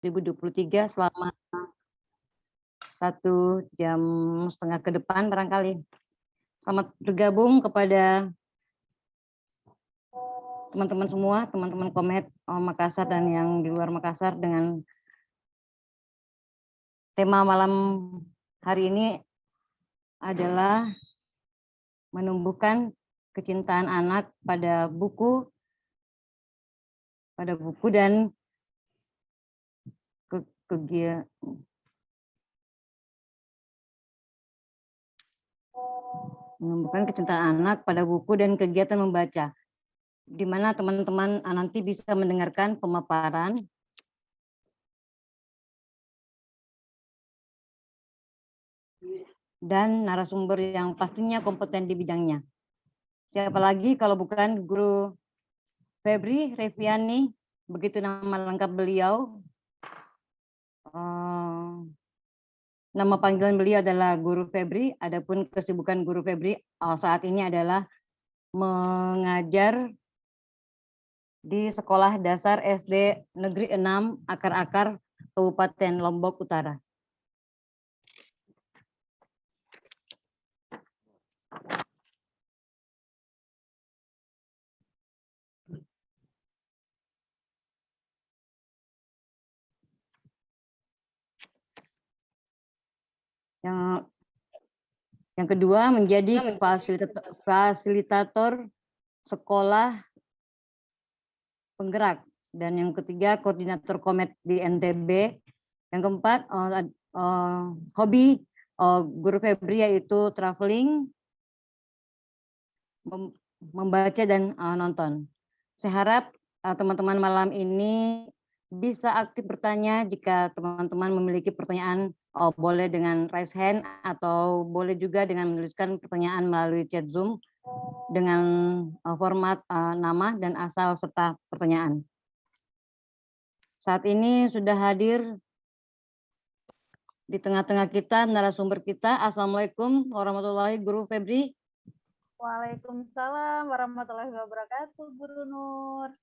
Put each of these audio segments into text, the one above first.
2023 selama 1,5 jam ke depan barangkali. Selamat bergabung kepada teman-teman semua, teman-teman Komet Makassar dan yang di luar Makassar dengan tema malam hari ini adalah menumbuhkan kecintaan anak pada buku dan menumbuhkan kecintaan anak pada buku dan kegiatan membaca, di mana teman-teman nanti bisa mendengarkan pemaparan dan narasumber yang pastinya kompeten di bidangnya. Siapa lagi kalau bukan Guru Febri Reviani, begitu nama lengkap beliau. Nama panggilan beliau adalah Guru Febri, adapun kesibukan Guru Febri saat ini adalah mengajar di Sekolah Dasar SD Negeri 6 Akar-Akar, Kabupaten Lombok Utara. Yang kedua menjadi fasilitator sekolah penggerak, dan yang ketiga koordinator Komet di NTB. Yang keempat hobi Guru Febri yaitu traveling, membaca dan nonton. Saya harap teman-teman malam ini bisa aktif bertanya. Jika teman-teman memiliki pertanyaan, boleh dengan raise hand atau boleh juga dengan menuliskan pertanyaan melalui chat Zoom dengan format nama dan asal serta pertanyaan. Saat ini sudah hadir di tengah-tengah kita narasumber kita. Assalamualaikum warahmatullahi Guru Febri. Waalaikumsalam warahmatullahi wabarakatuh, Guru Nur.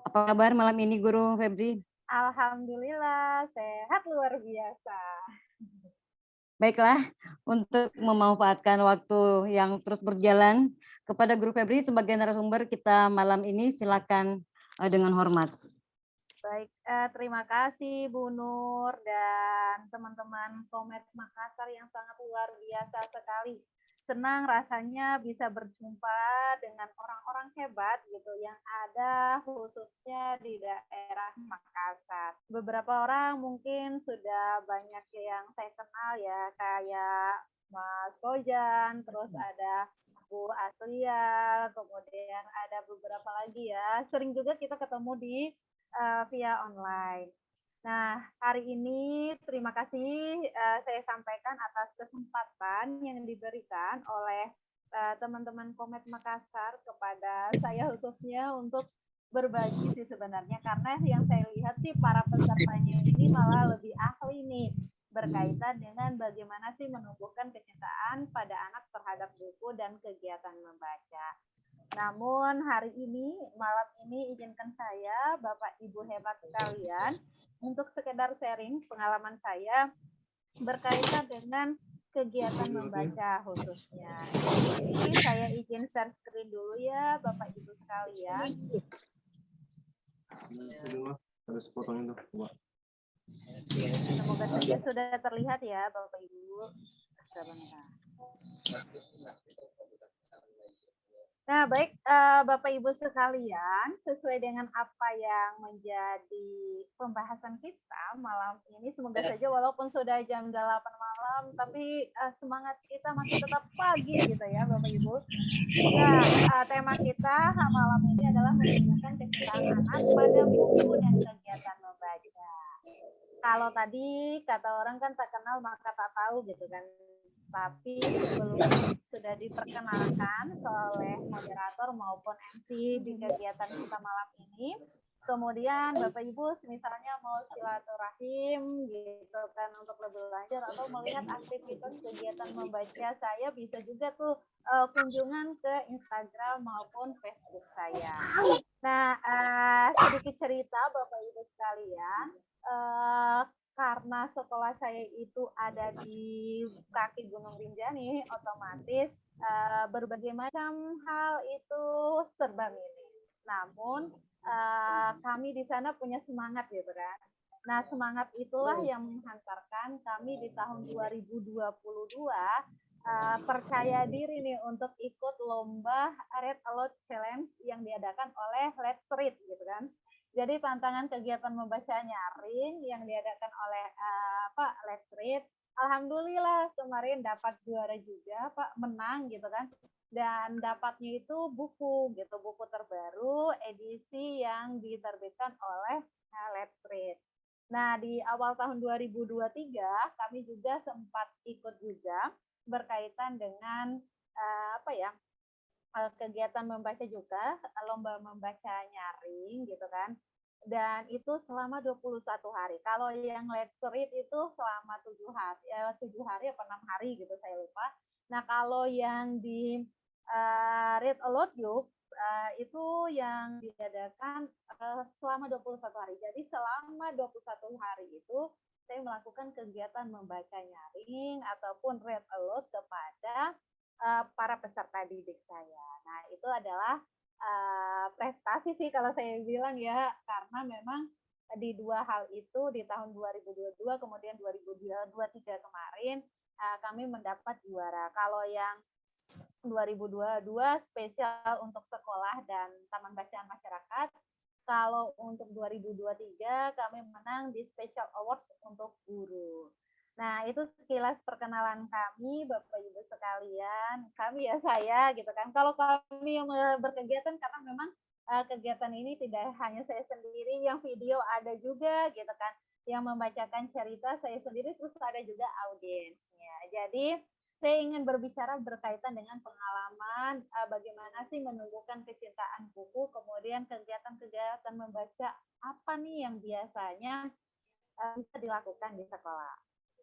Apa kabar malam ini Guru Febri? Alhamdulillah, sehat luar biasa. Baiklah, untuk memanfaatkan waktu yang terus berjalan, kepada Guru Febri sebagai narasumber kita malam ini silakan dengan hormat. Baik, terima kasih Bu Nur dan teman-teman Komet Makassar yang sangat luar biasa sekali. Senang rasanya bisa berjumpa dengan orang-orang hebat gitu yang ada khususnya di daerah Makassar. Beberapa orang mungkin sudah banyak yang saya kenal ya, kayak Mas Kojan, terus ada Bu Aslia, kemudian ada beberapa lagi ya. Sering juga kita ketemu di via online. Nah, hari ini terima kasih saya sampaikan atas kesempatan yang diberikan oleh teman-teman Komet Makassar kepada saya khususnya untuk berbagi sih sebenarnya, karena yang saya lihat sih para pesertanya ini malah lebih ahli nih berkaitan dengan bagaimana sih menumbuhkan kecintaan pada anak terhadap buku dan kegiatan membaca. Namun hari ini, malam ini izinkan saya, Bapak Ibu hebat sekalian, untuk sekedar sharing pengalaman saya berkaitan dengan kegiatan membaca khususnya. Jadi saya izin share screen dulu ya, Bapak Ibu sekalian. Semoga saja sudah terlihat ya, Bapak Ibu. Sebentar. Nah, baik Bapak Ibu sekalian, sesuai dengan apa yang menjadi pembahasan kita malam ini, semoga saja walaupun sudah jam 8 malam, tapi semangat kita masih tetap pagi gitu ya Bapak Ibu. Nah, tema kita malam ini adalah menumbuhkan kecintaan anak pada buku dan kegiatan membaca. Kalau tadi kata orang kan tak kenal maka tak tahu gitu kan. Tapi sebelum sudah diperkenalkan oleh moderator maupun MC di kegiatan kita malam ini, Kemudian Bapak Ibu misalnya mau silaturahim gitu kan untuk lebih lanjut atau melihat aktivitas kegiatan membaca saya bisa juga tuh kunjungan ke Instagram maupun Facebook saya. Nah, sedikit cerita Bapak Ibu sekalian, karena sekolah saya itu ada di kaki Gunung Rinjani, otomatis berbagai macam hal itu serba minim. Namun kami di sana punya semangat gitu kan. Nah, semangat itulah yang menghantarkan kami di tahun 2022 percaya diri nih untuk ikut lomba Read Aloud Challenge yang diadakan oleh Let's Read gitu kan. Jadi tantangan kegiatan membaca nyaring yang diadakan oleh Let's Read. Alhamdulillah kemarin dapat juara juga, Pak, menang gitu kan. Dan dapatnya itu buku gitu, buku terbaru edisi yang diterbitkan oleh Let's Read. Nah, di awal tahun 2023 kami juga sempat ikut juga berkaitan dengan kegiatan membaca juga, lomba membaca nyaring gitu kan. Dan itu selama 21 hari. Kalau yang Let's Read itu selama 7 hari, 7 hari apa 6 hari gitu saya lupa. Nah, kalau yang di Read Aloud Yuk itu yang diadakan selama 21 hari. Jadi selama 21 hari itu saya melakukan kegiatan membaca nyaring ataupun read aloud kepada para peserta didik saya. Nah, itu adalah prestasi sih kalau saya bilang ya, karena memang di dua hal itu di tahun 2022 kemudian 2023 kemarin kami mendapat juara. Kalau yang 2022 spesial untuk sekolah dan Taman Bacaan Masyarakat. Kalau untuk 2023 kami menang di Special Awards untuk guru. Nah, itu sekilas perkenalan kami, Bapak Ibu sekalian. Kami ya saya gitu kan. Kalau kami yang berkegiatan karena memang kegiatan ini tidak hanya saya sendiri, yang video ada juga gitu kan. Yang membacakan cerita saya sendiri, terus ada juga audiensnya. Jadi saya ingin berbicara berkaitan dengan pengalaman bagaimana sih menumbuhkan kecintaan buku, kemudian kegiatan-kegiatan membaca apa nih yang biasanya bisa dilakukan di sekolah.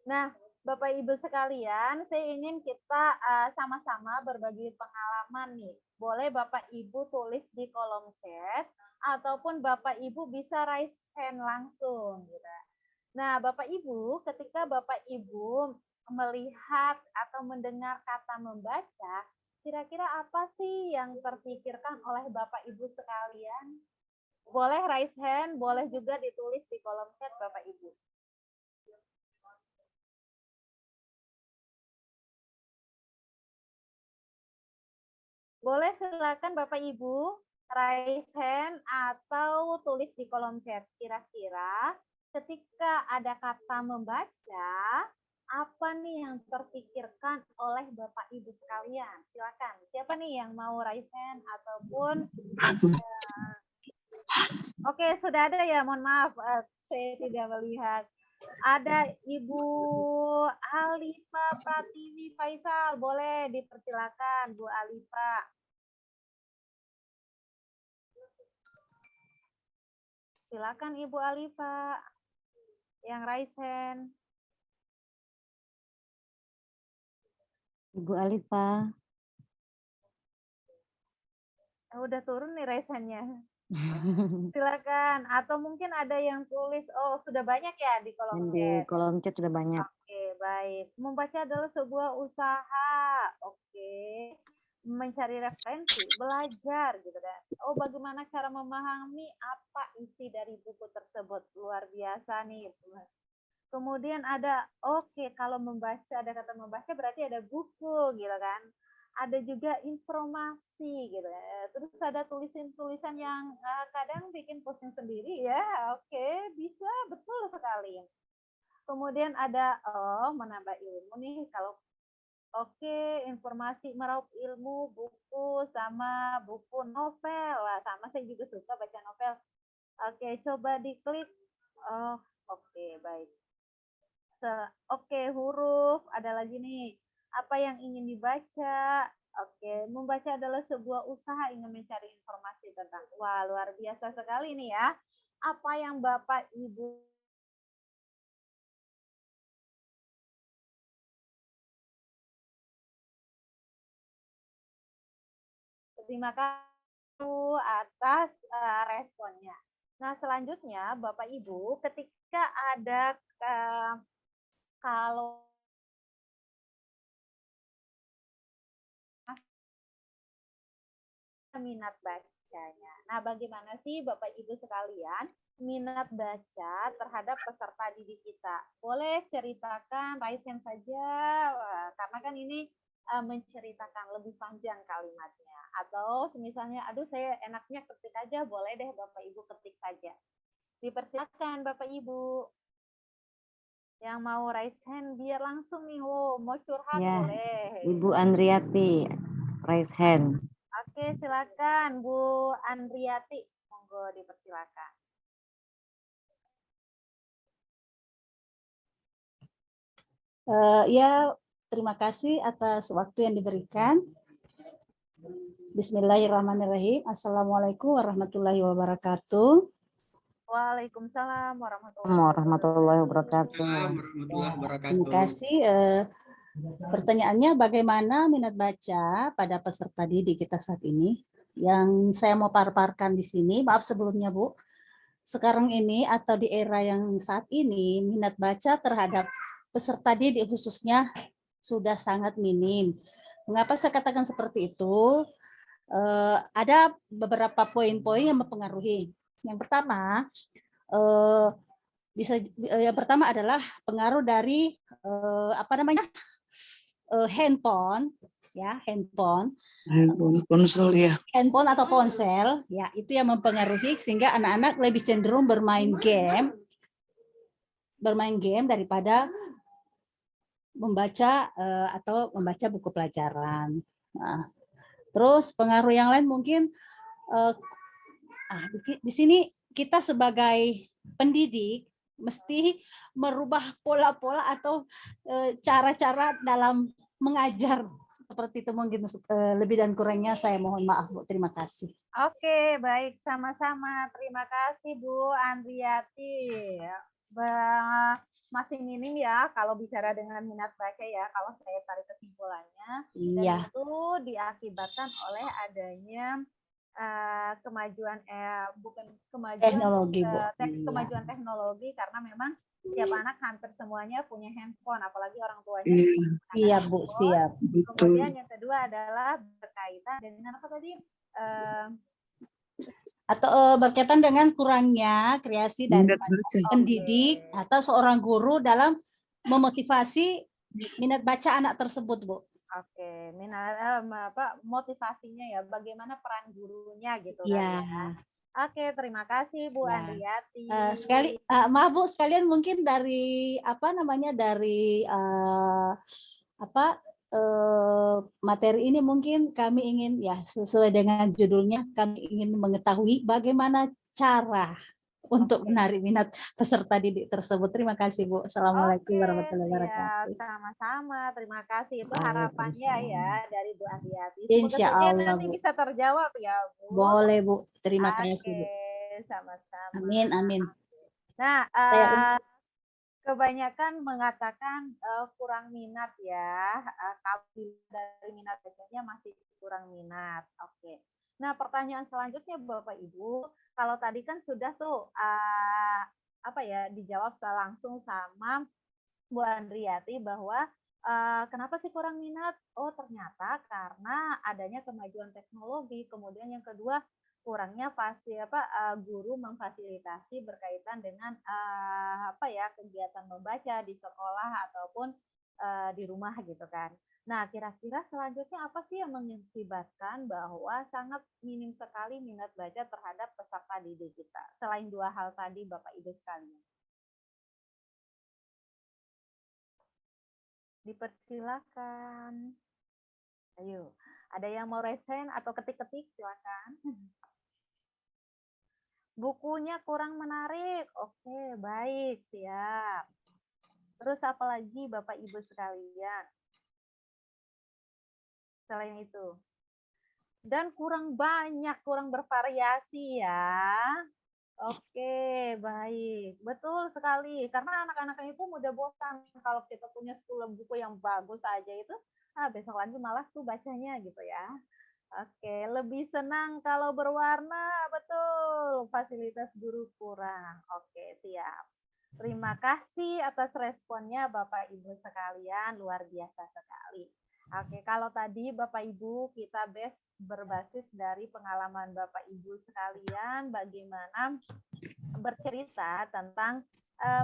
Nah, Bapak Ibu sekalian, saya ingin kita sama-sama berbagi pengalaman nih. Boleh Bapak Ibu tulis di kolom chat ataupun Bapak Ibu bisa raise hand langsung gitu. Nah, Bapak Ibu, ketika Bapak Ibu melihat atau mendengar kata membaca, kira-kira apa sih yang terpikirkan oleh Bapak Ibu sekalian? Boleh raise hand, boleh juga ditulis di kolom chat Bapak Ibu. Boleh silakan Bapak Ibu raise hand atau tulis di kolom chat. Kira-kira ketika ada kata membaca, apa nih yang terpikirkan oleh Bapak Ibu sekalian? Silakan. Siapa nih yang mau raise hand ataupun Oke, sudah ada ya. Mohon maaf, saya tidak melihat. Ada Ibu Alifa Pratiwi Faisal, boleh dipersilakan Bu Alifa. Silakan Ibu Alifa yang raise hand. Ibu Alifa. Udah turun nih raise hand-nya. Silakan. Atau mungkin ada yang tulis, oh sudah banyak ya di kolom chat. Di kolom chat sudah banyak. Oke, baik. Membaca adalah sebuah usaha. Oke. Mencari referensi, belajar gitu kan. Oh, bagaimana cara memahami apa isi dari buku tersebut? Luar biasa nih. Kemudian ada, oke, kalau membaca, ada kata membaca berarti ada buku gitu kan. Ada juga informasi gitu ya. Terus ada tulisan-tulisan yang kadang bikin pusing sendiri ya. Oke, bisa, betul sekali. Kemudian ada menambah ilmu nih kalau informasi meraup ilmu, buku sama buku novel lah. Sama saya juga suka baca novel. Oke, coba diklik. Oh, oke, baik. Oke, huruf. Ada lagi nih. Apa yang ingin dibaca? Oke, membaca adalah sebuah usaha ingin mencari informasi tentang. Wah, luar biasa sekali nih ya. apa yang Bapak Ibu terima kasih atas responnya. Nah, selanjutnya Bapak Ibu, ketika ada kalau minat bacanya. Nah, bagaimana sih Bapak Ibu sekalian minat baca terhadap peserta didik kita? Boleh ceritakan, raise hand saja, karena kan ini menceritakan lebih panjang kalimatnya. Atau misalnya, aduh saya enaknya ketik aja, boleh deh Bapak Ibu ketik saja. Dipersilakan Bapak Ibu. Yang mau raise hand biar langsung nih, mau curhat Ya, boleh. Ibu Andriati, raise hand. Oke, silakan Bu Andriati. Monggo dipersilakan. Ya, terima kasih atas waktu yang diberikan. Bismillahirrahmanirrahim. Assalamualaikum warahmatullahi wabarakatuh. Waalaikumsalam Warahmatullahi wabarakatuh. Warahmatullahi wabarakatuh. Terima kasih. Pertanyaannya bagaimana minat baca pada peserta didik kita saat ini? Yang saya mau paparkan di sini, maaf sebelumnya Bu, sekarang ini atau di era yang saat ini minat baca terhadap peserta didik khususnya sudah sangat minim. Mengapa saya katakan seperti itu? Ada beberapa poin-poin yang mempengaruhi. Yang pertama, yang pertama adalah pengaruh dari handphone, ya handphone Ponsel ya. handphone atau ponsel, ya itu yang mempengaruhi sehingga anak-anak lebih cenderung bermain game daripada membaca atau membaca buku pelajaran. Nah, terus pengaruh yang lain mungkin di sini kita sebagai pendidik mesti merubah pola-pola atau cara-cara dalam mengajar. Seperti itu mungkin lebih dan kurangnya saya mohon maaf Bu. Terima kasih. Oke, baik, sama-sama. Terima kasih Bu Andriati. Masih minim ya kalau bicara dengan minat baca ya, kalau saya tarik kesimpulannya. Iya. Dan itu diakibatkan oleh adanya kemajuan teknologi Bu. kemajuan teknologi, karena memang tiap anak hampir semuanya punya handphone, apalagi orang tuanya. Iya Bu, siap. Kemudian yang kedua adalah berkaitan dengan apa tadi? Atau berkaitan dengan kurangnya kreasi dari pendidik atau seorang guru dalam memotivasi minat baca anak tersebut, Bu. Oke, minat motivasinya ya, bagaimana peran gurunya gitu ya. Kan ya. Oke, terima kasih Bu Andriati. Maaf Bu, sekalian mungkin dari materi ini mungkin kami ingin ya sesuai dengan judulnya, kami ingin mengetahui bagaimana cara untuk menarik minat peserta didik tersebut. Terima kasih Bu. Assalamualaikum warahmatullahi wabarakatuh. Sama-sama, terima kasih. Itu harapannya ya dari Bu Andriati. Insya Allah nanti Bu. bisa terjawab ya Bu. Boleh Bu. Terima kasih Bu. Sama-sama. Amin, amin. Nah, kebanyakan mengatakan kurang minat ya, kalau dari minat bacanya masih kurang minat. Oke. Nah, pertanyaan selanjutnya Bapak Ibu, kalau tadi kan sudah tuh dijawab langsung sama Bu Andriati bahwa kenapa sih kurang minat? Oh, ternyata karena adanya kemajuan teknologi. Kemudian yang kedua, kurangnya guru memfasilitasi berkaitan dengan kegiatan membaca di sekolah ataupun di rumah gitu kan. Nah, kira-kira selanjutnya apa sih yang mengakibatkan bahwa sangat minim sekali minat baca terhadap peserta didik kita? Selain dua hal tadi Bapak Ibu sekalian. Dipersilakan. Ayo, ada yang mau raise hand atau ketik-ketik? Silakan. Bukunya kurang menarik. Oke, baik, siap. Terus apa lagi Bapak Ibu sekalian? Selain itu. Dan kurang banyak, kurang bervariasi ya. Oke, baik. Betul sekali. Karena anak-anak itu mudah bosan kalau kita punya 10 buku yang bagus aja itu, besok lagi malas tuh bacanya gitu ya. Oke, lebih senang kalau berwarna, betul. Fasilitas guru kurang. Oke, siap. Terima kasih atas responnya Bapak Ibu sekalian, luar biasa sekali. Oke, kalau tadi Bapak Ibu kita berbasis dari pengalaman Bapak Ibu sekalian bagaimana bercerita tentang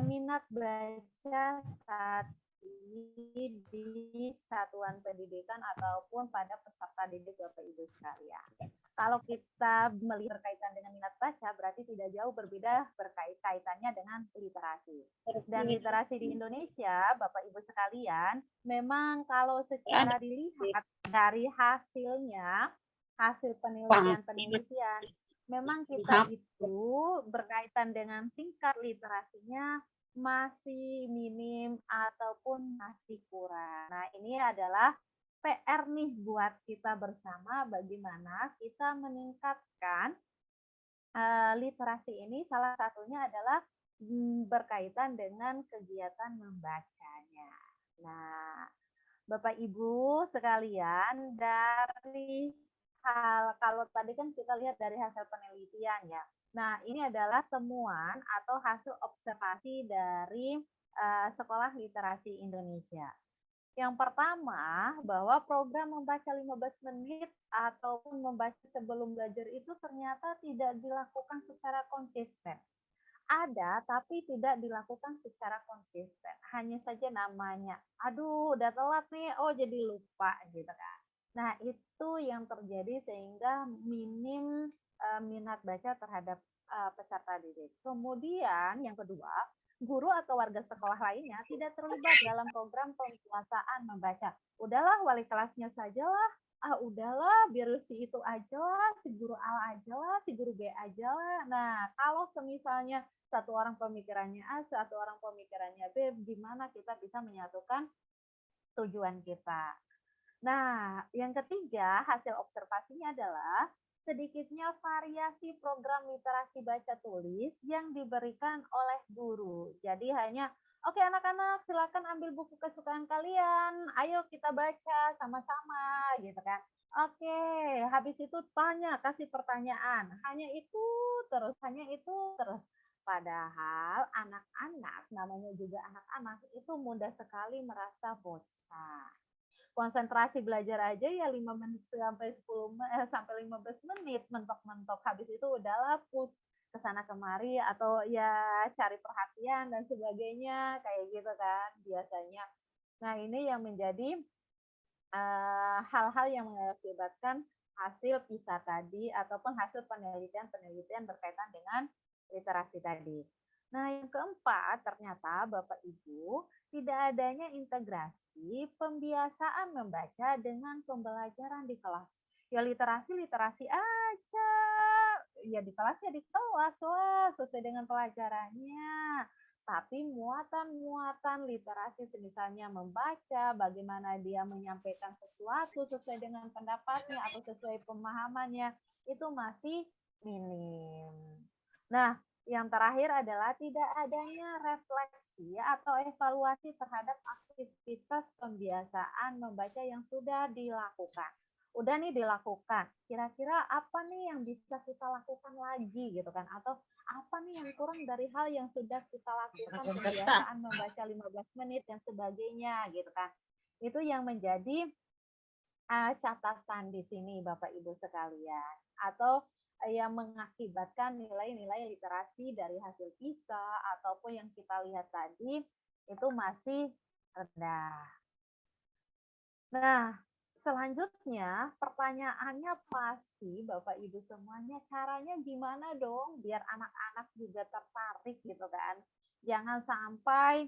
minat baca saat ini di satuan pendidikan ataupun pada peserta didik Bapak Ibu sekalian. Kalau kita melihat berkaitan dengan minat baca, berarti tidak jauh berbeda berkaitannya dengan literasi. Dan literasi di Indonesia, Bapak Ibu sekalian, memang kalau secara dilihat dari hasilnya, hasil penelitian-penelitian, memang kita itu berkaitan dengan tingkat literasinya masih minim ataupun masih kurang. Nah, ini adalah PR nih buat kita bersama bagaimana kita meningkatkan literasi ini, salah satunya adalah berkaitan dengan kegiatan membacanya. Nah, Bapak Ibu sekalian, dari kalau tadi kan kita lihat dari hasil penelitian ya. Nah, ini adalah temuan atau hasil observasi dari Sekolah Literasi Indonesia. Yang pertama, bahwa program membaca 15 menit ataupun membaca sebelum belajar itu ternyata tidak dilakukan secara konsisten. Ada, tapi tidak dilakukan secara konsisten. Hanya saja namanya. Aduh, udah telat nih. Oh, jadi lupa gitu kan. Nah, itu yang terjadi sehingga minim minat baca terhadap peserta didik. Kemudian yang kedua, guru atau warga sekolah lainnya tidak terlibat dalam program penguasaan membaca. Udahlah, wali kelasnya sajalah. Udahlah, biar si itu aja lah, si guru A aja lah, si guru B aja lah. Nah, kalau semisalnya satu orang pemikirannya A, satu orang pemikirannya B, gimana kita bisa menyatukan tujuan kita. Nah, yang ketiga, hasil observasinya adalah sedikitnya variasi program literasi baca tulis yang diberikan oleh guru. Jadi hanya, oke anak-anak silakan ambil buku kesukaan kalian, ayo kita baca sama-sama gitu kan. Oke, habis itu kasih pertanyaan. Hanya itu terus. Padahal anak-anak, namanya juga anak-anak, itu mudah sekali merasa bosan. Konsentrasi belajar aja ya 5 menit sampai 15 menit mentok-mentok, habis itu udahlah push ke sana kemari atau ya cari perhatian dan sebagainya kayak gitu kan biasanya. Nah, ini yang menjadi hal-hal yang mengakibatkan hasil PISA tadi ataupun hasil penelitian-penelitian berkaitan dengan literasi tadi. Nah, yang keempat, ternyata Bapak Ibu, tidak adanya integrasi pembiasaan membaca dengan pembelajaran di kelas. Ya literasi aja. Ya di kelas ya di kelas lah, sesuai dengan pelajarannya. Tapi muatan-muatan literasi misalnya membaca, bagaimana dia menyampaikan sesuatu sesuai dengan pendapatnya atau sesuai pemahamannya, itu masih minim. Nah, yang terakhir adalah tidak adanya refleksi atau evaluasi terhadap aktivitas pembiasaan membaca yang sudah dilakukan. Udah nih dilakukan, kira-kira apa nih yang bisa kita lakukan lagi gitu kan? Atau apa nih yang kurang dari hal yang sudah kita lakukan, kebiasaan membaca 15 menit dan sebagainya gitu kan. Itu yang menjadi catatan di sini Bapak Ibu sekalian. Atau yang mengakibatkan nilai-nilai literasi dari hasil PISA ataupun yang kita lihat tadi itu masih rendah. Nah, selanjutnya pertanyaannya pasti Bapak Ibu semuanya, caranya gimana dong biar anak-anak juga tertarik gitu kan. Jangan sampai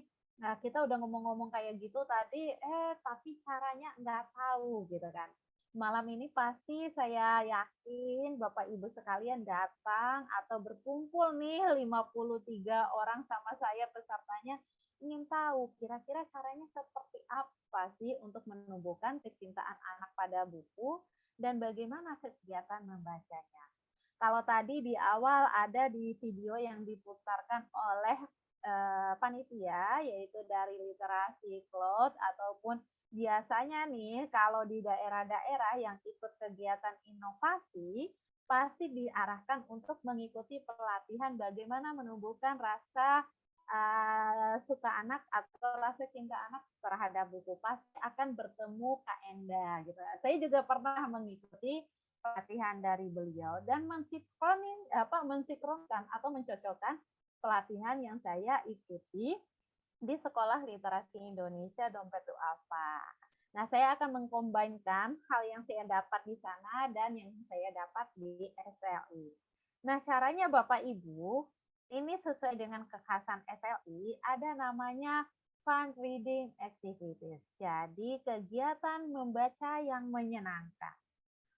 kita udah ngomong-ngomong kayak gitu tadi, tapi caranya nggak tahu gitu kan. Malam ini pasti saya yakin Bapak Ibu sekalian datang atau berkumpul nih 53 orang sama saya pesertanya, ingin tahu kira-kira caranya seperti apa sih untuk menumbuhkan kecintaan anak pada buku dan bagaimana kegiatan membacanya. Kalau tadi di awal ada di video yang diputarkan oleh panitia, yaitu dari Literasi Cloud, ataupun biasanya nih kalau di daerah-daerah yang ikut kegiatan inovasi, pasti diarahkan untuk mengikuti pelatihan bagaimana menumbuhkan rasa suka anak atau rasa cinta anak terhadap buku. Pasti akan bertemu Kak Enda gitu. Saya juga pernah mengikuti pelatihan dari beliau dan mensinkronkan atau mencocokkan pelatihan yang saya ikuti di Sekolah Literasi Indonesia Dompet Duafa. Nah, saya akan mengkombinkan hal yang saya dapat di sana dan yang saya dapat di SLI. Nah, caranya Bapak Ibu, ini sesuai dengan kekhasan SLI, ada namanya fun reading activities. Jadi, kegiatan membaca yang menyenangkan.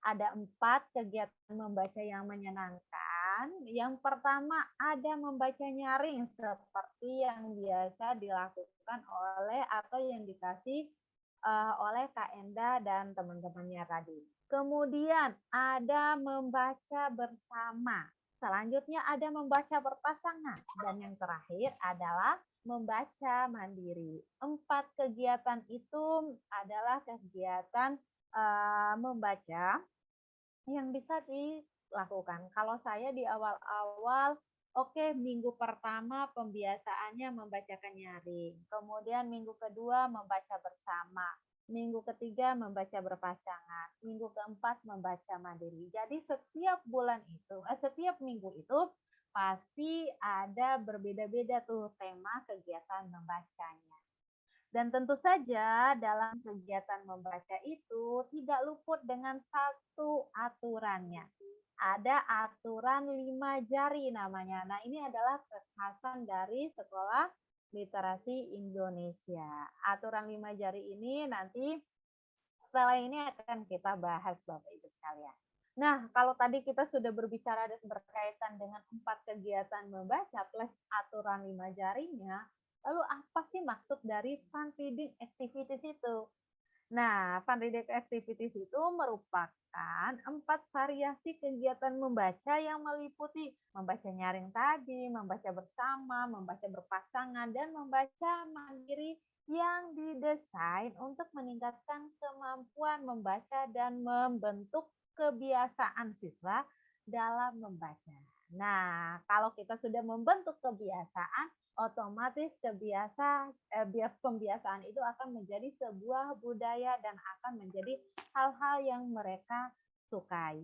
Ada 4 kegiatan membaca yang menyenangkan. Yang pertama ada membaca nyaring seperti yang biasa dilakukan oleh atau yang dikasih oleh Kak Enda dan teman-temannya tadi. Kemudian ada membaca bersama. Selanjutnya ada membaca berpasangan. Dan yang terakhir adalah membaca mandiri. 4 kegiatan itu adalah kegiatan membaca yang bisa dilakukan. Kalau saya di awal-awal, oke, minggu pertama pembiasaannya membacakan nyaring. Kemudian minggu kedua membaca bersama. Minggu ketiga membaca berpasangan. Minggu keempat membaca mandiri. Jadi setiap bulan itu, setiap minggu itu pasti ada berbeda-beda tuh tema kegiatan membacanya. Dan tentu saja dalam kegiatan membaca itu tidak luput dengan satu aturannya. Ada aturan 5 jari namanya. Nah, ini adalah kekhasan dari Sekolah Literasi Indonesia. Aturan 5 jari ini nanti setelah ini akan kita bahas Bapak Ibu sekalian. Nah, kalau tadi kita sudah berbicara dan berkaitan dengan 4 kegiatan membaca plus aturan 5 jarinya, lalu apa sih maksud dari fun reading activities itu? Nah, fun reading activities itu merupakan 4 variasi kegiatan membaca yang meliputi membaca nyaring tadi, membaca bersama, membaca berpasangan, dan membaca mandiri yang didesain untuk meningkatkan kemampuan membaca dan membentuk kebiasaan siswa dalam membaca. Nah, kalau kita sudah membentuk kebiasaan, otomatis pembiasaan itu akan menjadi sebuah budaya dan akan menjadi hal-hal yang mereka sukai.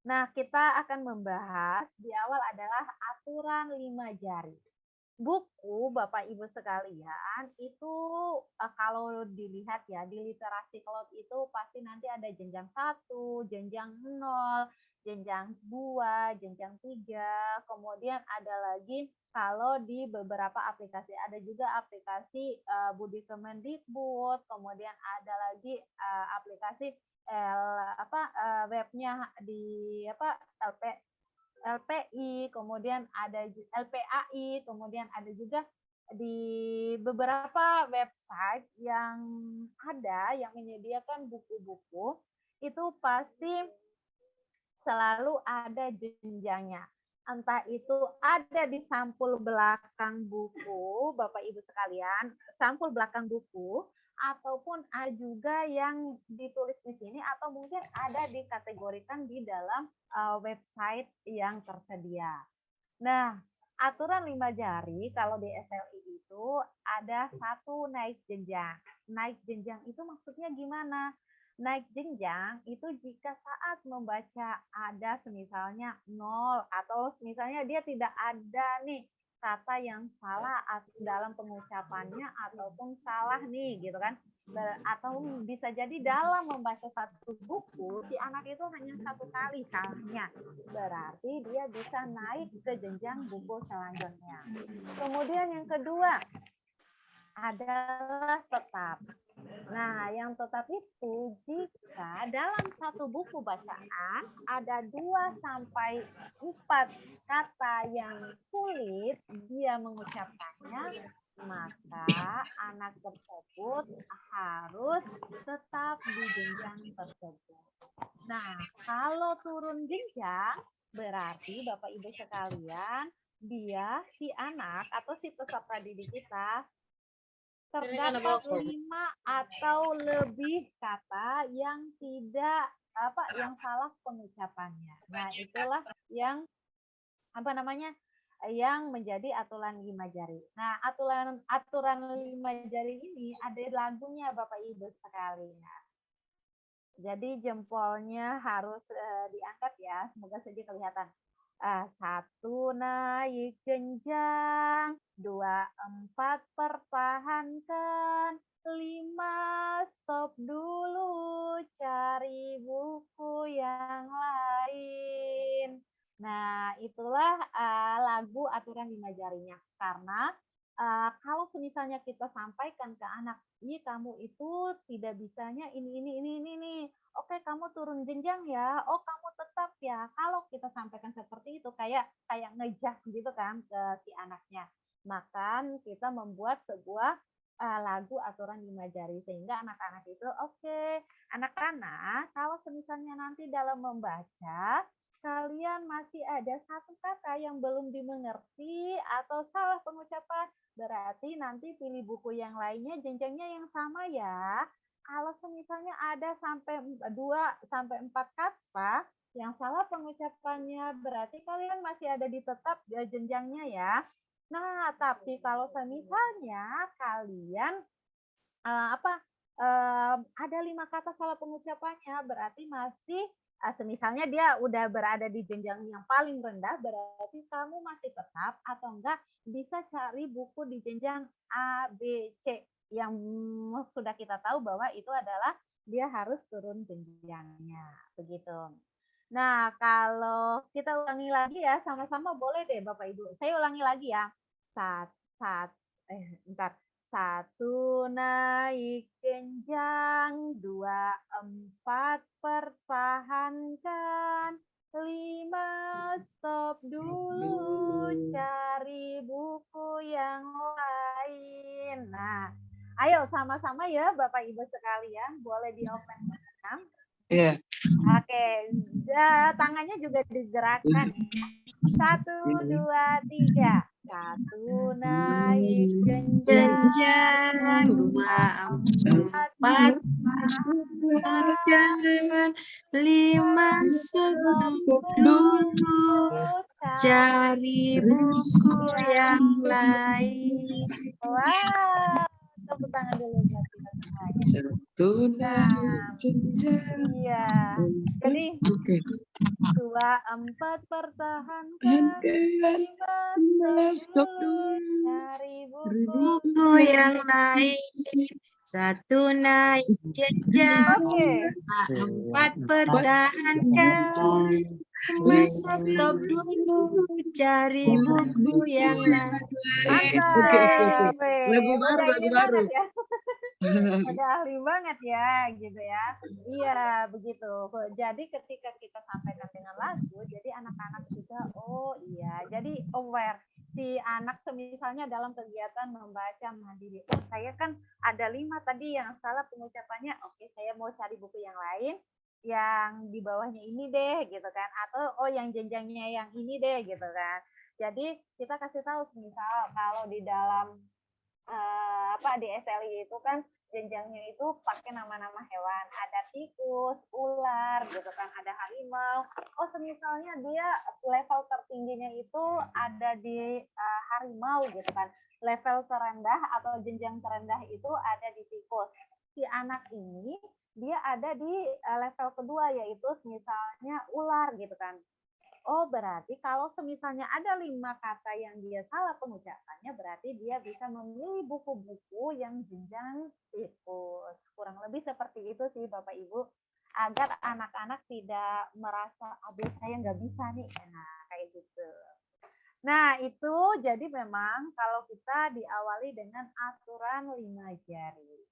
Nah, kita akan membahas di awal adalah aturan 5 jari. Buku Bapak Ibu sekalian itu kalau dilihat ya di Literasi Cloud itu pasti nanti ada jenjang 1, jenjang 0, jenjang 2, jenjang 3, kemudian ada lagi kalau di beberapa aplikasi ada juga aplikasi Budi Kemendikbud, kemudian ada lagi aplikasi webnya di LPI, kemudian ada LPAI, kemudian ada juga di beberapa website yang ada yang menyediakan buku-buku itu pasti selalu ada jenjangnya. Entah itu ada di sampul belakang buku, Bapak Ibu sekalian, sampul belakang buku, ataupun ada juga yang ditulis di sini, atau mungkin ada dikategorikan di dalam website yang tersedia. Nah, aturan 5 jari kalau di SLI itu ada 1 naik jenjang. Naik jenjang itu maksudnya gimana? Naik jenjang itu jika saat membaca ada misalnya 0 atau misalnya dia tidak ada nih kata yang salah dalam pengucapannya ataupun salah nih gitu kan. Atau bisa jadi dalam membaca satu buku si anak itu hanya 1 kali salahnya. Berarti dia bisa naik ke jenjang buku selanjutnya. Kemudian yang kedua adalah tetap. Nah, yang tetap itu jika dalam satu buku bacaan ada 2 sampai 4 kata yang sulit dia mengucapkannya, maka anak tersebut harus tetap di jenjang tersebut. Nah, kalau turun jenjang, berarti Bapak Ibu sekalian, si anak atau si peserta didik kita terdapat 5 atau lebih kata yang yang salah pengucapannya. Nah, itulah yang yang menjadi aturan 5 jari. Nah, aturan 5 jari ini ada lagunya Bapak Ibu sekalian. Jadi jempolnya harus diangkat ya, semoga saja kelihatan. 1 naik jenjang, 2 4 pertahankan, 5 stop dulu cari buku yang lain. Nah, itulah lagu aturan 5 jarinya. Karena kalau misalnya kita sampaikan ke anak, kamu itu tidak bisanya ini. Oke, kamu turun jenjang ya. Oh, kamu tetap ya. Kalau kita sampaikan seperti itu kayak ngejas gitu kan ke si anaknya. Maka kita membuat sebuah lagu aturan 5 jari sehingga anak-anak itu oke. Anak-anak, kalau misalnya nanti dalam membaca kalian masih ada satu kata yang belum dimengerti atau salah pengucapan, berarti nanti pilih buku yang lainnya jenjangnya yang sama ya. Kalau misalnya ada sampai 2 sampai 4 kata yang salah pengucapannya, berarti kalian masih ada di tetap jenjangnya ya. Nah, tapi kalau misalnya kalian ada 5 kata salah pengucapannya, berarti masih semisalnya dia udah berada di jenjang yang paling rendah, berarti kamu masih tetap atau enggak bisa cari buku di jenjang A, B, C yang sudah kita tahu bahwa itu adalah dia harus turun jenjangnya, begitu. Nah, kalau kita ulangi lagi ya, sama-sama boleh deh Bapak Ibu. Saya ulangi lagi ya. 1 naik jenjang, 2 4 pertahankan, 5 stop dulu cari buku yang lain. Nah, ayo sama-sama ya Bapak Ibu sekalian, boleh di-open kan? Iya. Oke, tangannya juga digerakkan. 1, 2, 3. 1 naik jenjang, 2 4 pertahankan, 5 stop dulu cari buku yang lain. Wow, tepuk tangan dulu buat kita semuanya. 1 naik jenjang. Iya, jadi 2 4 pertahankan, 5 stop dulu cari buku yang lain. 1 naik jenjang, Oke. 4 pertahankan, 5 stop dulu cari buku yang lain. Mantap. Lagu baru, Udah lagu ini baru. banget ya. Udah ahli banget ya, gitu ya. Iya, begitu. Jadi ketika kita sampaikan dengan lagu, jadi anak-anak juga, oh iya, jadi aware. Si anak misalnya dalam kegiatan membaca mandiri, oh saya kan ada 5 tadi yang salah pengucapannya, oke saya mau cari buku yang lain, yang di bawahnya ini deh, gitu kan. Atau, oh yang jenjangnya yang ini deh, gitu kan. Jadi kita kasih tahu, misal kalau di dalam di SLI itu kan jenjangnya itu pakai nama-nama hewan, ada tikus, ular, gitu kan, ada harimau. Oh, misalnya dia level tertingginya itu ada di harimau, gitu kan. Level terendah atau jenjang terendah itu ada di tikus. Si anak ini dia ada di level kedua yaitu misalnya ular, gitu kan. Oh, berarti kalau misalnya ada 5 kata yang dia salah pengucapannya, berarti dia bisa memilih buku-buku yang jenjang tikus. Kurang lebih seperti itu sih Bapak Ibu, agar anak-anak tidak merasa, aduh saya nggak bisa nih. Nah, kayak gitu. Nah, itu jadi memang kalau kita diawali dengan aturan 5 jari.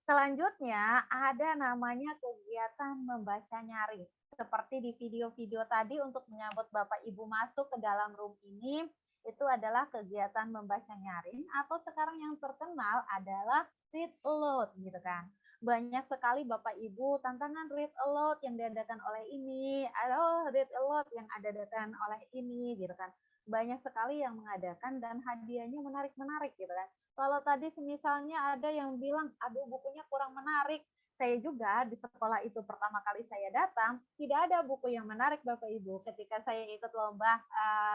Selanjutnya ada namanya kegiatan membaca nyaring. Seperti di video-video tadi untuk menyambut Bapak Ibu masuk ke dalam room ini, itu adalah kegiatan membaca nyaring atau sekarang yang terkenal adalah read aloud gitu kan. Banyak sekali Bapak Ibu tantangan read aloud yang diadakan oleh ini, atau read aloud yang diadakan oleh ini gitu kan. Banyak sekali yang mengadakan dan hadiahnya menarik-menarik gitu kan. Kalau tadi misalnya ada yang bilang, aduh bukunya kurang menarik, saya juga di sekolah itu pertama kali saya datang, tidak ada buku yang menarik Bapak Ibu. Ketika saya ikut lomba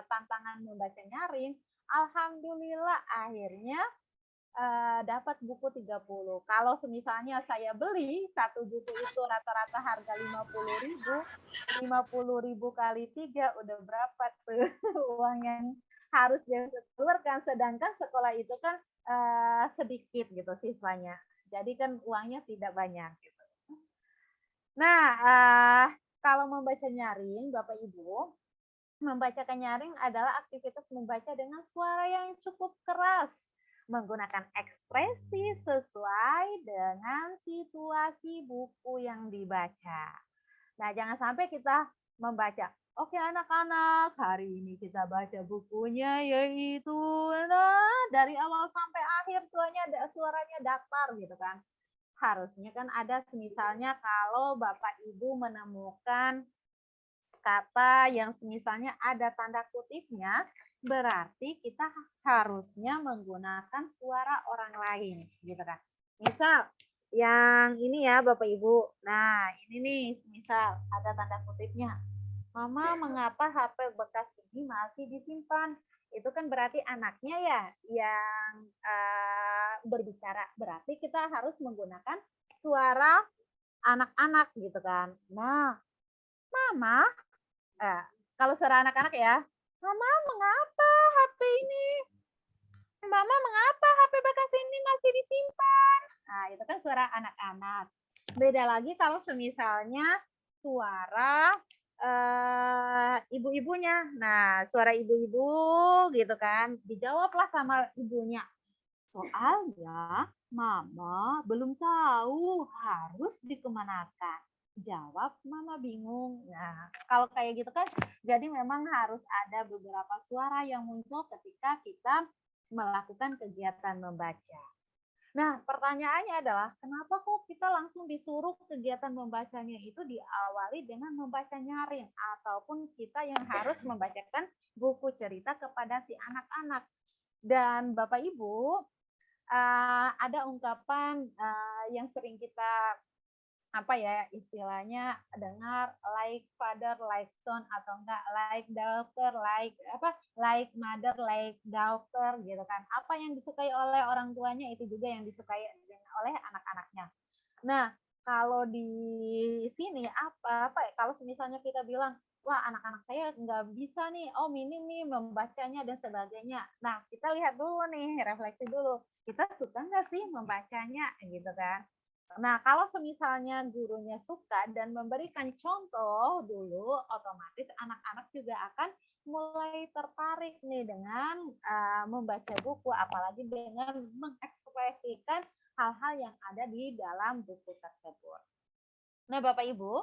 tantangan membaca nyaring, alhamdulillah akhirnya dapat buku 30. Kalau semisalnya saya beli satu buku itu rata-rata harga 50.000 kali 3 udah berapa tuh uang yang harus dia keluarkan, sedangkan sekolah itu kan sedikit gitu siswanya. Jadi kan uangnya tidak banyak gitu. Nah, kalau membaca nyaring, Bapak Ibu, membacakan nyaring adalah aktivitas membaca dengan suara yang cukup keras, menggunakan ekspresi sesuai dengan situasi buku yang dibaca. Nah, jangan sampai kita membaca, oke anak-anak, hari ini kita baca bukunya yaitu, nah, dari awal sampai akhir suaranya datar gitu kan. Harusnya kan ada misalnya kalau Bapak Ibu menemukan kata yang misalnya ada tanda kutipnya, berarti kita harusnya menggunakan suara orang lain, gitu kan. Misal, yang ini ya Bapak Ibu. Nah, ini nih, misal ada tanda kutipnya. Mama, mengapa HP bekas ini masih disimpan? Itu kan berarti anaknya ya yang berbicara. Berarti kita harus menggunakan suara anak-anak gitu kan. Nah, Mama, kalau suara anak-anak ya, Mama mengapa HP ini? Mama mengapa HP bekas ini masih disimpan? Nah, itu kan suara anak-anak. Beda lagi kalau semisalnya suara ibu-ibunya. Nah, suara ibu-ibu gitu kan, dijawablah sama ibunya. Soalnya Mama belum tahu harus dikemanakan. Jawab Mama bingung. Nah, kalau kayak gitu kan, jadi memang harus ada beberapa suara yang muncul ketika kita melakukan kegiatan membaca. Nah, pertanyaannya adalah, kenapa kok kita langsung disuruh kegiatan membacanya itu diawali dengan membaca nyaring, ataupun kita yang harus membacakan buku cerita kepada si anak-anak. Dan Bapak Ibu, ada ungkapan yang sering kita istilahnya dengar, like father like son, atau enggak like daughter like mother like daughter gitu kan. Apa yang disukai oleh orang tuanya itu juga yang disukai oleh anak-anaknya. Nah, kalau di sini kalau misalnya kita bilang, wah anak-anak saya nggak bisa nih, minim nih membacanya dan sebagainya. Nah, kita lihat dulu nih, refleksi dulu. Kita suka nggak sih membacanya gitu kan? Nah, kalau semisalnya gurunya suka dan memberikan contoh dulu, otomatis anak-anak juga akan mulai tertarik nih dengan membaca buku, apalagi dengan mengekspresikan hal-hal yang ada di dalam buku tersebut. Nah, Bapak Ibu,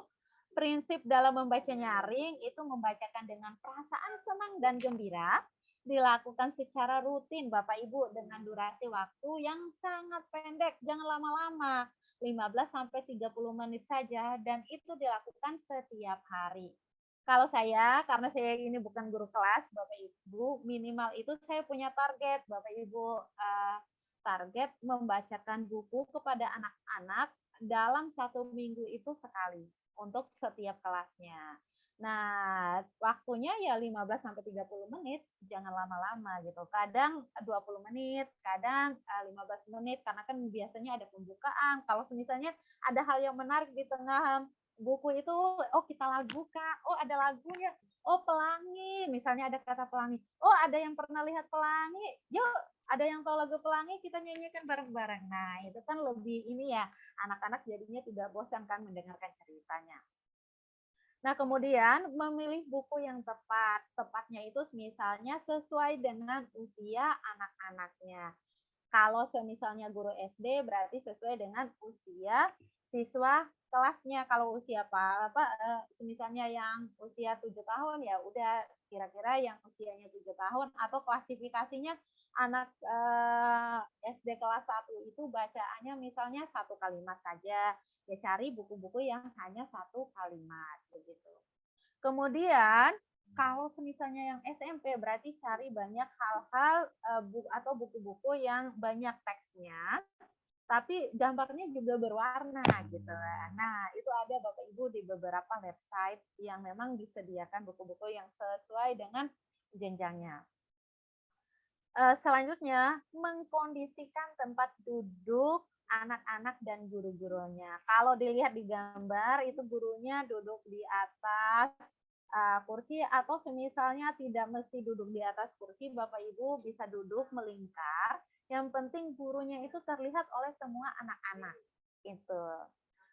prinsip dalam membaca nyaring itu membacakan dengan perasaan senang dan gembira, dilakukan secara rutin Bapak Ibu dengan durasi waktu yang sangat pendek, jangan lama-lama. 15 sampai 30 menit saja dan itu dilakukan setiap hari. Kalau saya, karena saya ini bukan guru kelas, Bapak Ibu, minimal itu saya punya target, Bapak Ibu, target membacakan buku kepada anak-anak dalam 1 minggu itu sekali untuk setiap kelasnya. Nah, waktunya ya 15 sampai 30 menit, jangan lama-lama gitu. Kadang 20 menit, kadang 15 menit karena kan biasanya ada pembukaan. Kalau misalnya ada hal yang menarik di tengah buku itu, kita buka, ada lagunya, pelangi, misalnya ada kata pelangi. Ada yang pernah lihat pelangi? Yuk, ada yang tahu lagu pelangi, kita nyanyikan bareng-bareng. Nah, itu kan lebih ini ya, anak-anak jadinya tidak bosan kan mendengarkan ceritanya. Nah, kemudian memilih buku yang tepat. Tepatnya itu misalnya sesuai dengan usia anak-anaknya. Kalau semisalnya guru SD berarti sesuai dengan usia siswa kelasnya. Kalau usia misalnya yang usia 7 tahun ya udah kira-kira yang usianya 7 tahun, atau klasifikasinya anak SD kelas 1 itu bacaannya misalnya 1 kalimat saja. Ya cari buku-buku yang hanya 1 kalimat begitu. Kemudian kalau misalnya yang SMP berarti cari banyak hal-hal atau buku-buku yang banyak teksnya, tapi gambarnya juga berwarna gitu. Nah, itu ada Bapak Ibu di beberapa website yang memang disediakan buku-buku yang sesuai dengan jenjangnya. Selanjutnya, mengkondisikan tempat duduk anak-anak dan guru-gurunya. Kalau dilihat di gambar, itu gurunya duduk di atas kursi, atau semisalnya tidak mesti duduk di atas kursi, Bapak Ibu bisa duduk melingkar. Yang penting gurunya itu terlihat oleh semua anak-anak. Gitu.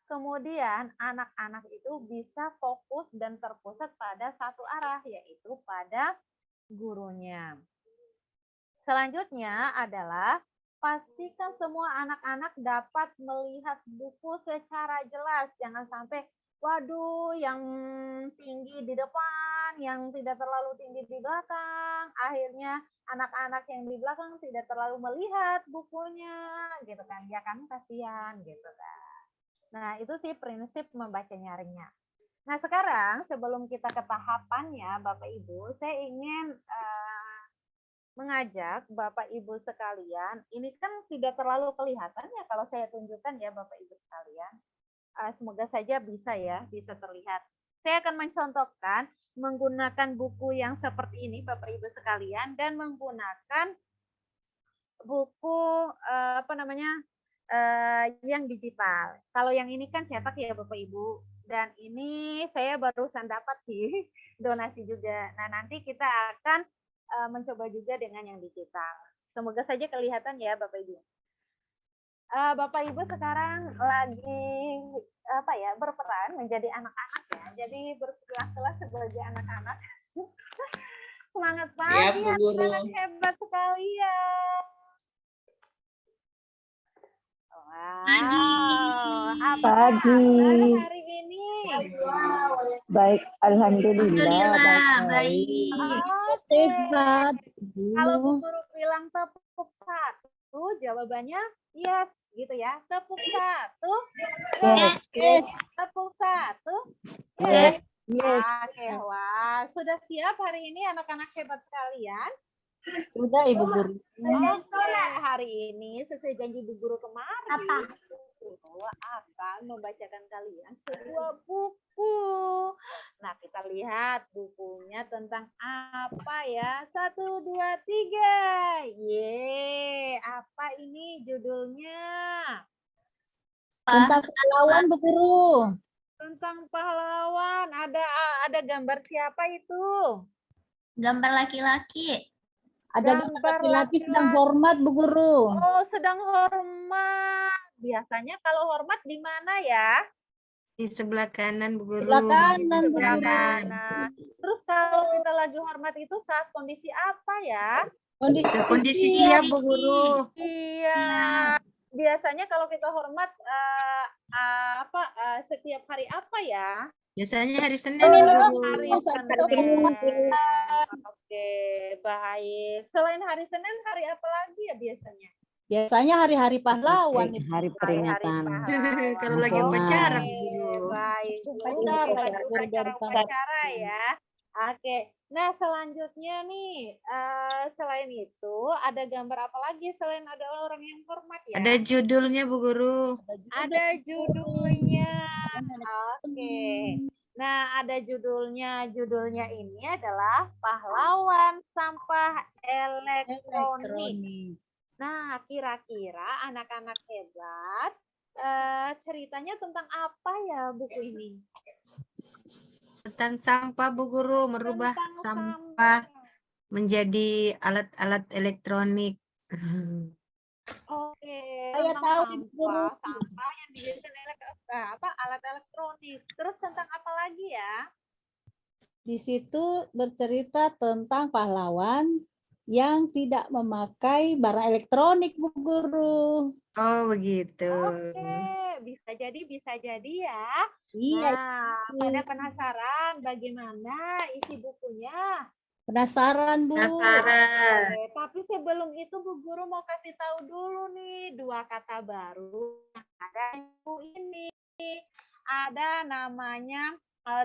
Kemudian anak-anak itu bisa fokus dan terpusat pada satu arah, yaitu pada gurunya. Selanjutnya adalah pastikan semua anak-anak dapat melihat buku secara jelas. Jangan sampai, waduh, yang tinggi di depan, yang tidak terlalu tinggi di belakang. Akhirnya anak-anak yang di belakang tidak terlalu melihat bukunya, gitu kan? Ya kan, kasihan, gitu kan. Nah, itu sih prinsip membaca nyaringnya. Nah, sekarang sebelum kita ke tahapannya, Bapak Ibu, saya ingin mengajak Bapak Ibu sekalian, ini kan tidak terlalu kelihatan ya kalau saya tunjukkan ya Bapak Ibu sekalian. Semoga saja bisa ya, bisa terlihat. Saya akan mencontohkan menggunakan buku yang seperti ini Bapak Ibu sekalian, dan menggunakan buku yang digital. Kalau yang ini kan cetak ya Bapak Ibu, dan ini saya barusan dapat sih donasi juga. Nah, nanti kita akan mencoba juga dengan yang digital. Semoga saja kelihatan ya Bapak Ibu. Bapak Ibu sekarang lagi berperan menjadi anak-anak ya. Jadi berkelas-kelas sebagai anak-anak. Semangat pagi anak-anak hebat sekalian. Wow, apa kabar hari ini? Baik, alhamdulillah. baik. Oke. Kalau Bu Guru bilang tepuk satu, jawabannya yes, gitu ya. Tepuk satu, yes. Yes. Tepuk satu, Yes. yes. Oke, wah, sudah siap hari ini anak-anak hebat sekalian? Sudah Ibu Guru. Oke, hari ini sesuai janji Bu Guru kemarin, bahwa akan membacakan kalian sebuah buku. Nah, kita lihat bukunya tentang apa ya? 1, 2, 3. Ye, apa ini judulnya? Tentang pahlawan Bu Guru. Tentang pahlawan. Ada gambar siapa itu? Gambar laki-laki. Ada Gambar laki-laki sedang laki-laki. hormat Bu Guru. Oh, sedang hormat. Biasanya kalau hormat di mana ya? Di sebelah kanan Bu Guru. Sebelah kanan Bu Sebelah Guru. kanan. Terus kalau kita lagi hormat itu saat kondisi apa ya? Kondisi siap Bu Guru. Iya. Biasanya kalau kita hormat setiap hari apa ya? Biasanya hari Senin Bu Guru. Hari Senin. Oke, baik. Selain hari Senin, hari apa lagi ya biasanya? Biasanya hari-hari pahlawan. Ibu. Hari peringatan. Kalau lagi upacara Bu Guru. Baik. Upacara, Upacara ya. Oke. Nah, selanjutnya nih, selain itu ada gambar apa lagi selain ada orang yang hormat ya? Ada judulnya Bu Guru. Ada judulnya. Oke. Nah, ada judulnya. Judulnya ini adalah Pahlawan Sampah Elektronik. Nah, kira-kira anak-anak hebat, ceritanya tentang apa ya buku ini? Tentang sampah Bu Guru, merubah Tentang sampah menjadi alat-alat elektronik. Oke, Saya tentang tahu, Ibu Guru. sampah yang dijadikan alat elektronik. Terus tentang apa lagi ya? Di situ bercerita tentang pahlawan yang tidak memakai barang elektronik, Bu Guru. Oh, begitu. Oke, bisa jadi ya. Iya, Nah, pada penasaran bagaimana isi bukunya? penasaran, Bu. Penasaran. Oke, tapi sebelum itu Bu Guru mau kasih tahu dulu nih 2 kata baru yang ada di buku ini. Ada namanya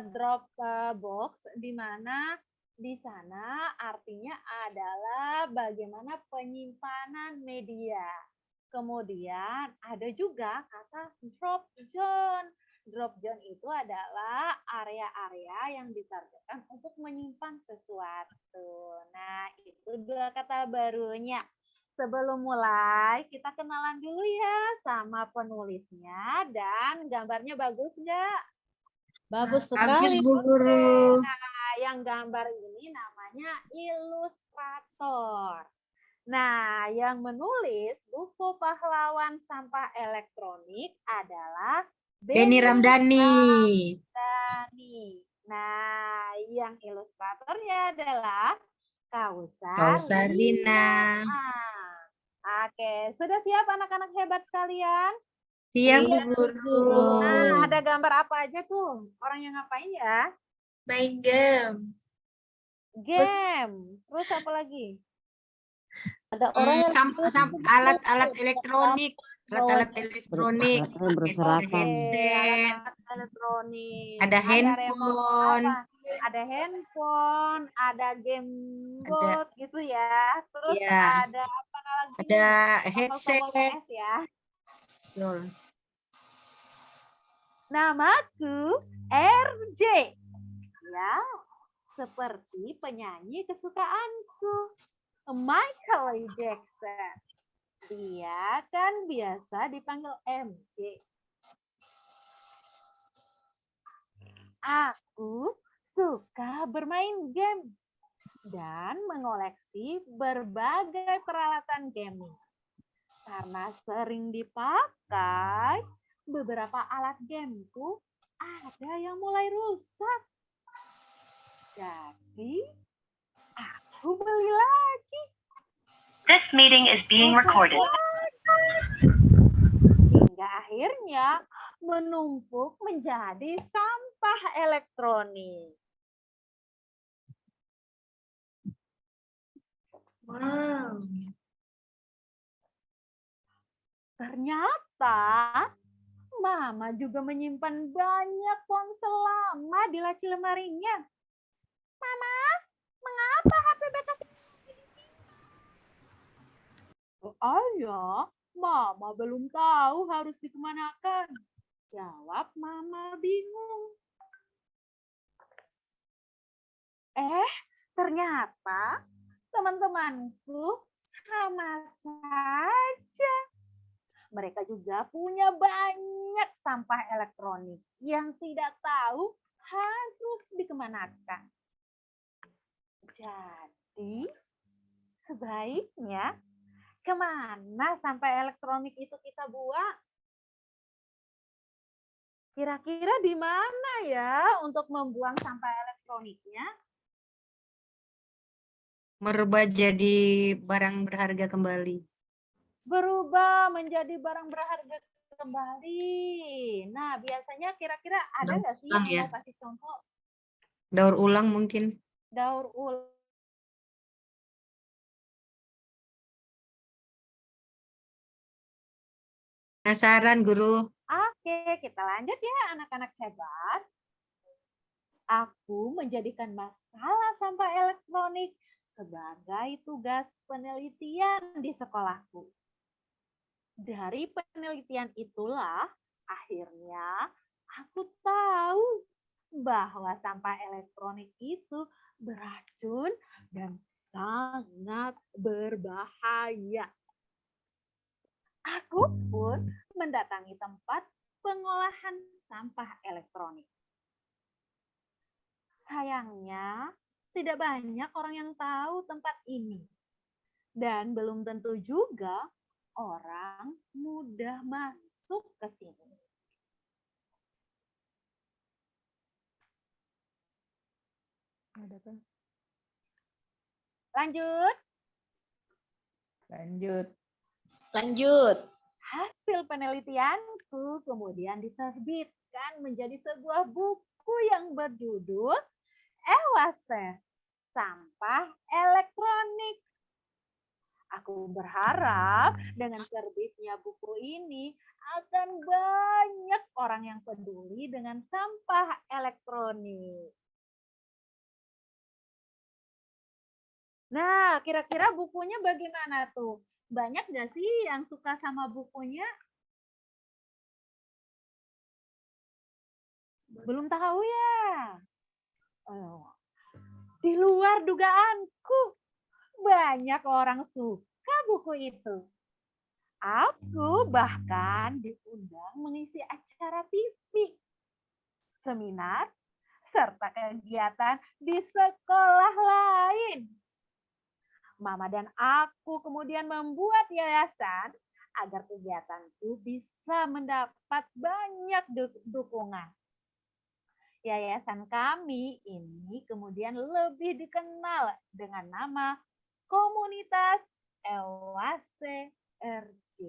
drop box, di mana di sana artinya adalah bagaimana penyimpanan media. Kemudian ada juga kata drop zone. Drop zone itu adalah area-area yang ditargetkan untuk menyimpan sesuatu. Nah, itu 2 kata barunya. Sebelum mulai, kita kenalan dulu ya sama penulisnya dan gambarnya bagus nggak? Bagus Bagus, sekali. Bu Guru. Nah, yang gambar ini namanya ilustrator. Nah, yang menulis buku pahlawan sampah elektronik adalah Beni Ramdhani. Ramdhani. Nah, yang ilustratornya adalah Kausarina. Oke, sudah siap anak-anak hebat sekalian? Siap, Iya, Bu Guru. Nah, ada gambar apa aja tuh? Orang yang ngapain ya? Main game. Game. Terus apa lagi? Ada orang yang Alat-alat elektronik. Alat-alat elektronik. Alatnya berserakan. Headset. Alat elektronik. Ada remote handphone. apa? Ada handphone, ada game board gitu ya. Terus Iya. ada apa lagi? Ada Tombol-tombol headset. PS ya. Betul. Namaku RJ. Ya, seperti penyanyi kesukaanku, Michael Jackson. Dia kan biasa dipanggil MJ. Aku suka bermain game dan mengoleksi berbagai peralatan gaming. Karena sering dipakai, beberapa alat gameku ada yang mulai rusak. Jadi, aku beli lagi. This meeting is being recorded. Hingga akhirnya menumpuk menjadi sampah elektronik. Wow. Ternyata Mama juga menyimpan banyak ponsel lama di laci lemarinya. Mama, mengapa HP bekas ini? Oh, ayah, Mama belum tahu harus dikemanakan. Jawab Mama bingung. Ternyata teman-temanku sama saja. Mereka juga punya banyak sampah elektronik yang tidak tahu harus dikemanakan. Jadi, sebaiknya kemana sampah elektronik itu kita buang? Kira-kira di mana ya untuk membuang sampah elektroniknya? Merubah jadi barang berharga kembali. Berubah menjadi barang berharga kembali. Nah, biasanya kira-kira ada nggak sih yang ya. mau kasih contoh? Daur ulang mungkin. Daur ulang. Penasaran, Guru? Oke, kita lanjut ya anak-anak hebat. Aku menjadikan masalah sampah elektronik sebagai tugas penelitian di sekolahku. Dari penelitian itulah akhirnya aku tahu bahwa sampah elektronik itu beracun dan sangat berbahaya. Aku pun mendatangi tempat pengolahan sampah elektronik. Sayangnya, tidak banyak orang yang tahu tempat ini. Dan belum tentu juga orang mudah masuk ke sini. Lanjut. Lanjut. Lanjut. Hasil penelitianku kemudian diterbitkan menjadi sebuah buku yang berjudul Ewaste, Sampah Elektronik. Aku berharap dengan terbitnya buku ini akan banyak orang yang peduli dengan sampah elektronik. Nah, kira-kira bukunya bagaimana tuh? Banyak nggak sih yang suka sama bukunya? Belum tahu ya? Oh, di luar dugaanku, banyak orang suka buku itu. Aku bahkan diundang mengisi acara TV, seminar, serta kegiatan di sekolah lain. Mama dan aku kemudian membuat yayasan agar kegiatanku bisa mendapat banyak dukungan. Yayasan kami ini kemudian lebih dikenal dengan nama Komunitas Ewaste RJ.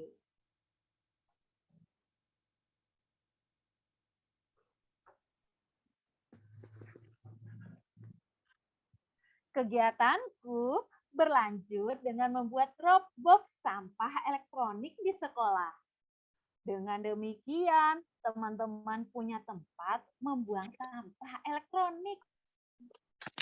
Kegiatanku berlanjut dengan membuat Dropbox sampah elektronik di sekolah. Dengan demikian, teman-teman punya tempat membuang sampah elektronik.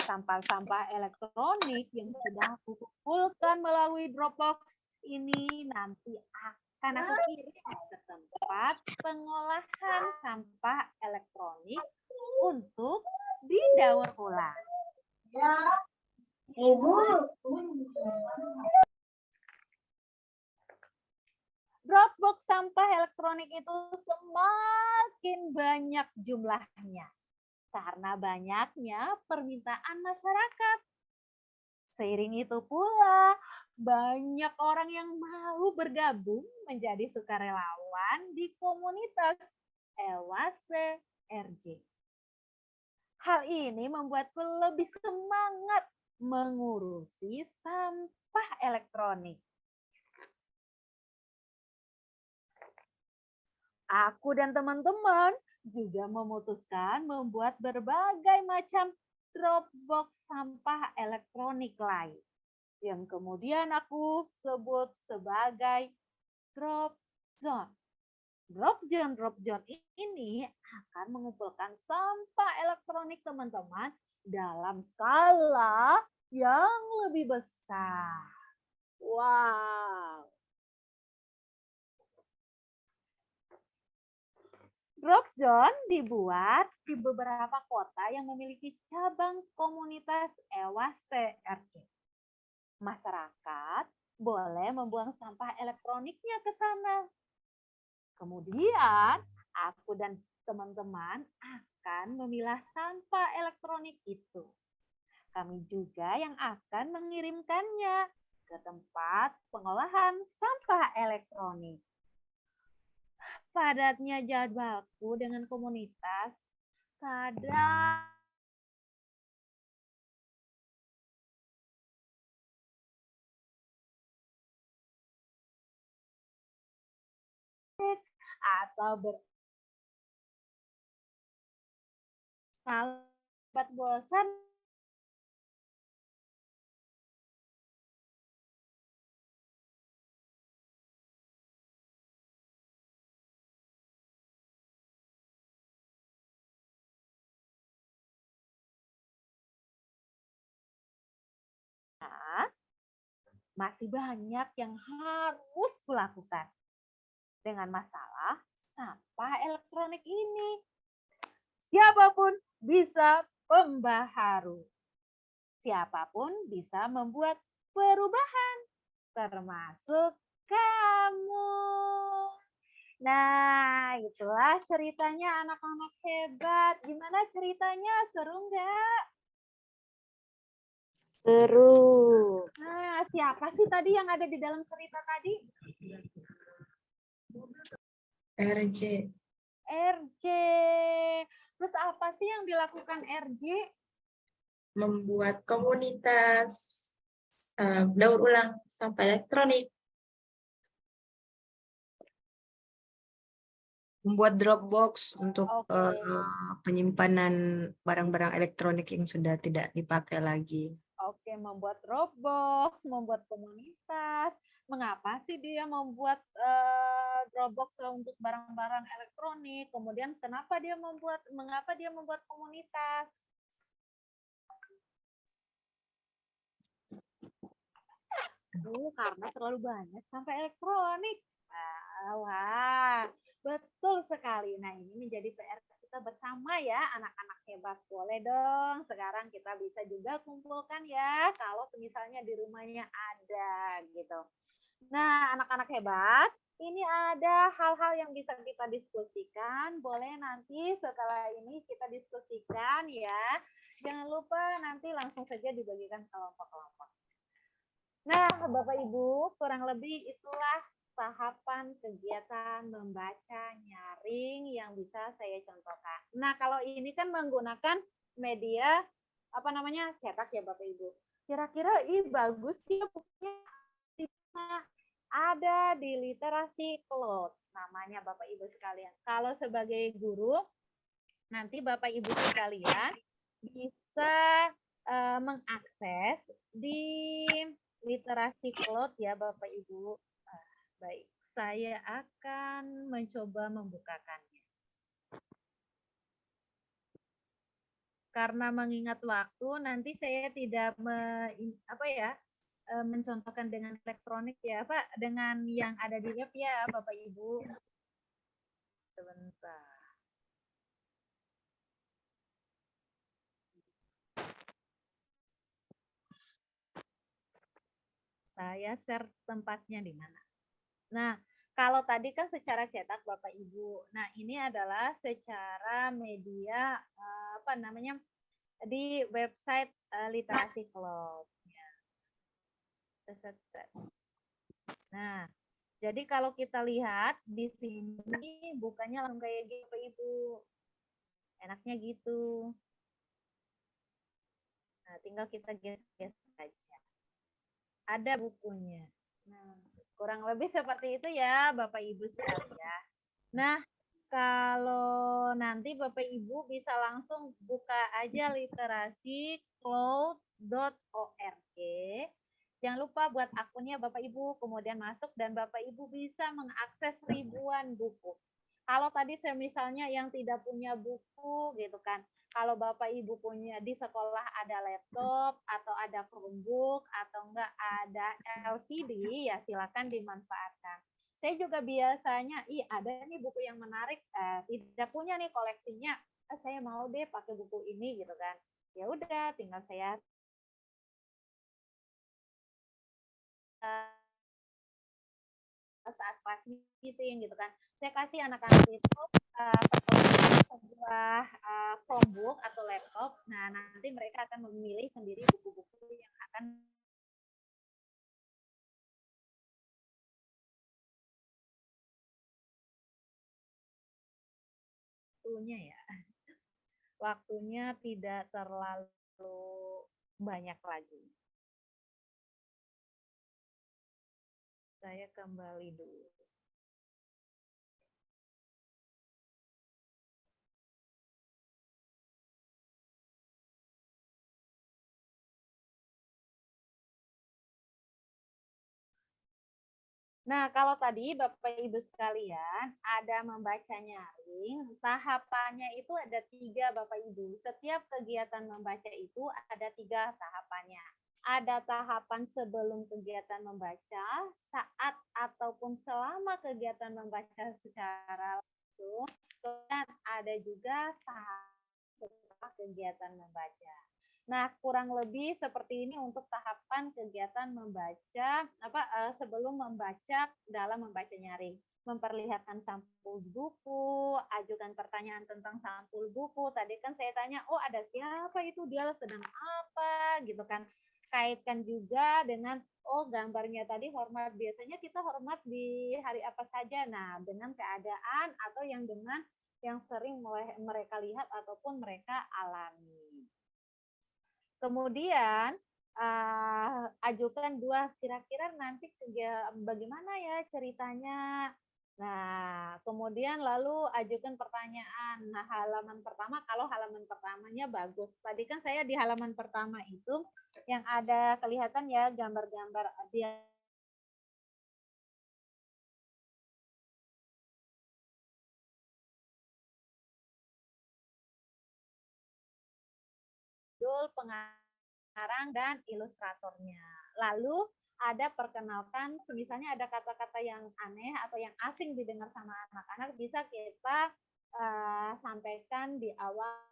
Sampah-sampah elektronik yang sudah aku kumpulkan melalui Dropbox ini nanti akan aku kirim ke tempat pengolahan sampah elektronik untuk didaur ulang. Dropbox sampah elektronik itu semakin banyak jumlahnya karena banyaknya permintaan masyarakat. Seiring itu pula, banyak orang yang mau bergabung menjadi sukarelawan di komunitas Ewaste RJ. Hal ini membuatku lebih semangat mengurusi sampah elektronik. Aku dan teman-teman juga memutuskan membuat berbagai macam Dropbox sampah elektronik lain yang kemudian aku sebut sebagai Drop Zone. Drop Zone ini akan mengumpulkan sampah elektronik teman-teman dalam skala yang lebih besar. Wow. Drop Zone dibuat di beberapa kota yang memiliki cabang komunitas Ewaste RJ. Masyarakat boleh membuang sampah elektroniknya ke sana. Kemudian, aku dan teman-teman akan memilah sampah elektronik itu. Kami juga yang akan mengirimkannya ke tempat pengolahan sampah elektronik. Padatnya jadwalku dengan komunitas kadang atau kalau bosan masih banyak yang harus kulakukan dengan masalah sampah elektronik ini. Siapapun bisa pembaharu. Siapapun bisa membuat perubahan, termasuk kamu. Nah, itulah ceritanya anak-anak hebat. Gimana ceritanya? Seru nggak? Seru. Nah, siapa sih tadi yang ada di dalam cerita tadi? RJ. RJ. Terus apa sih yang dilakukan RJ? Membuat komunitas Daur ulang sampah elektronik. Membuat Dropbox untuk Oke. penyimpanan barang-barang elektronik yang sudah tidak dipakai lagi. Oke, membuat Dropbox, membuat komunitas. Mengapa sih dia membuat Dropbox untuk barang-barang elektronik? Kemudian mengapa dia membuat komunitas? Karena terlalu banyak sampah elektronik. Wah, betul sekali. Nah, ini menjadi PR kita bersama ya, anak-anak hebat. Boleh dong, sekarang kita bisa juga kumpulkan ya, kalau misalnya di rumahnya ada gitu. Nah, anak-anak hebat, ini ada hal-hal yang bisa kita diskusikan. Boleh nanti setelah ini kita diskusikan ya. Jangan lupa nanti langsung saja dibagikan kelompok-kelompok. Nah, Bapak Ibu, kurang lebih itulah tahapan kegiatan membaca nyaring yang bisa saya contohkan. Nah, kalau ini kan menggunakan media cetak ya Bapak Ibu. Kira-kira bagus sih bukunya ada di Literasi Cloud namanya Bapak Ibu sekalian. Kalau sebagai guru nanti Bapak Ibu sekalian bisa mengakses di Literasi Cloud ya Bapak Ibu. Baik, saya akan mencoba membukakannya. Karena mengingat waktu, nanti saya tidak mencontohkan dengan elektronik ya, Pak, dengan yang ada di web ya, Bapak Ibu. Sebentar. Saya share tempatnya di mana. Nah, kalau tadi kan secara cetak Bapak Ibu. Nah, ini adalah secara media di website Literasi Cloud. Nah, jadi kalau kita lihat di sini bukannya langsung kayak gitu Bapak Ibu. Enaknya gitu. Nah, tinggal kita geser saja. Ada bukunya. Nah, kurang lebih seperti itu ya Bapak Ibu sekalian. Nah, kalau nanti Bapak Ibu bisa langsung buka aja literasi.cloud.org. Jangan lupa buat akunnya Bapak Ibu, kemudian masuk dan Bapak Ibu bisa mengakses ribuan buku. Kalau tadi misalnya yang tidak punya buku gitu kan, kalau Bapak Ibu punya di sekolah ada laptop atau ada Chromebook atau enggak ada LCD, ya silakan dimanfaatkan. Saya juga biasanya, ada nih buku yang menarik, tidak punya nih koleksinya, saya mau deh pakai buku ini gitu kan. Ya udah, tinggal saya saat kelas meeting gitu kan. Saya kasih anak-anak itu sebuah Chromebook atau laptop. Nah, nanti mereka akan memilih sendiri buku-buku yang akan waktunya tidak terlalu banyak lagi. Saya kembali dulu. Nah, kalau tadi Bapak Ibu sekalian ada membaca nyaring, tahapannya itu ada 3 Bapak Ibu. Setiap kegiatan membaca itu ada 3 tahapannya. Ada tahapan sebelum kegiatan membaca, saat ataupun selama kegiatan membaca secara langsung, dan ada juga tahap setelah kegiatan membaca. Nah, kurang lebih seperti ini untuk tahapan kegiatan membaca sebelum membaca dalam membaca nyaring. Memperlihatkan sampul buku, ajukan pertanyaan tentang sampul buku. Tadi kan saya tanya, ada siapa itu, dia sedang apa gitu kan. Kaitkan juga dengan gambarnya tadi hormat. Biasanya kita hormat di hari apa saja. Nah, dengan keadaan atau yang dengan yang sering mereka lihat ataupun mereka alami. Kemudian ajukan 2, kira-kira nanti bagaimana ya ceritanya. Nah, kemudian lalu ajukan pertanyaan. Nah, halaman pertama, kalau halaman pertamanya bagus. Tadi kan saya di halaman pertama itu yang ada kelihatan ya gambar-gambar dia pengarang dan ilustratornya. Lalu ada perkenalkan, misalnya ada kata-kata yang aneh atau yang asing didengar sama anak-anak, bisa kita sampaikan di awal.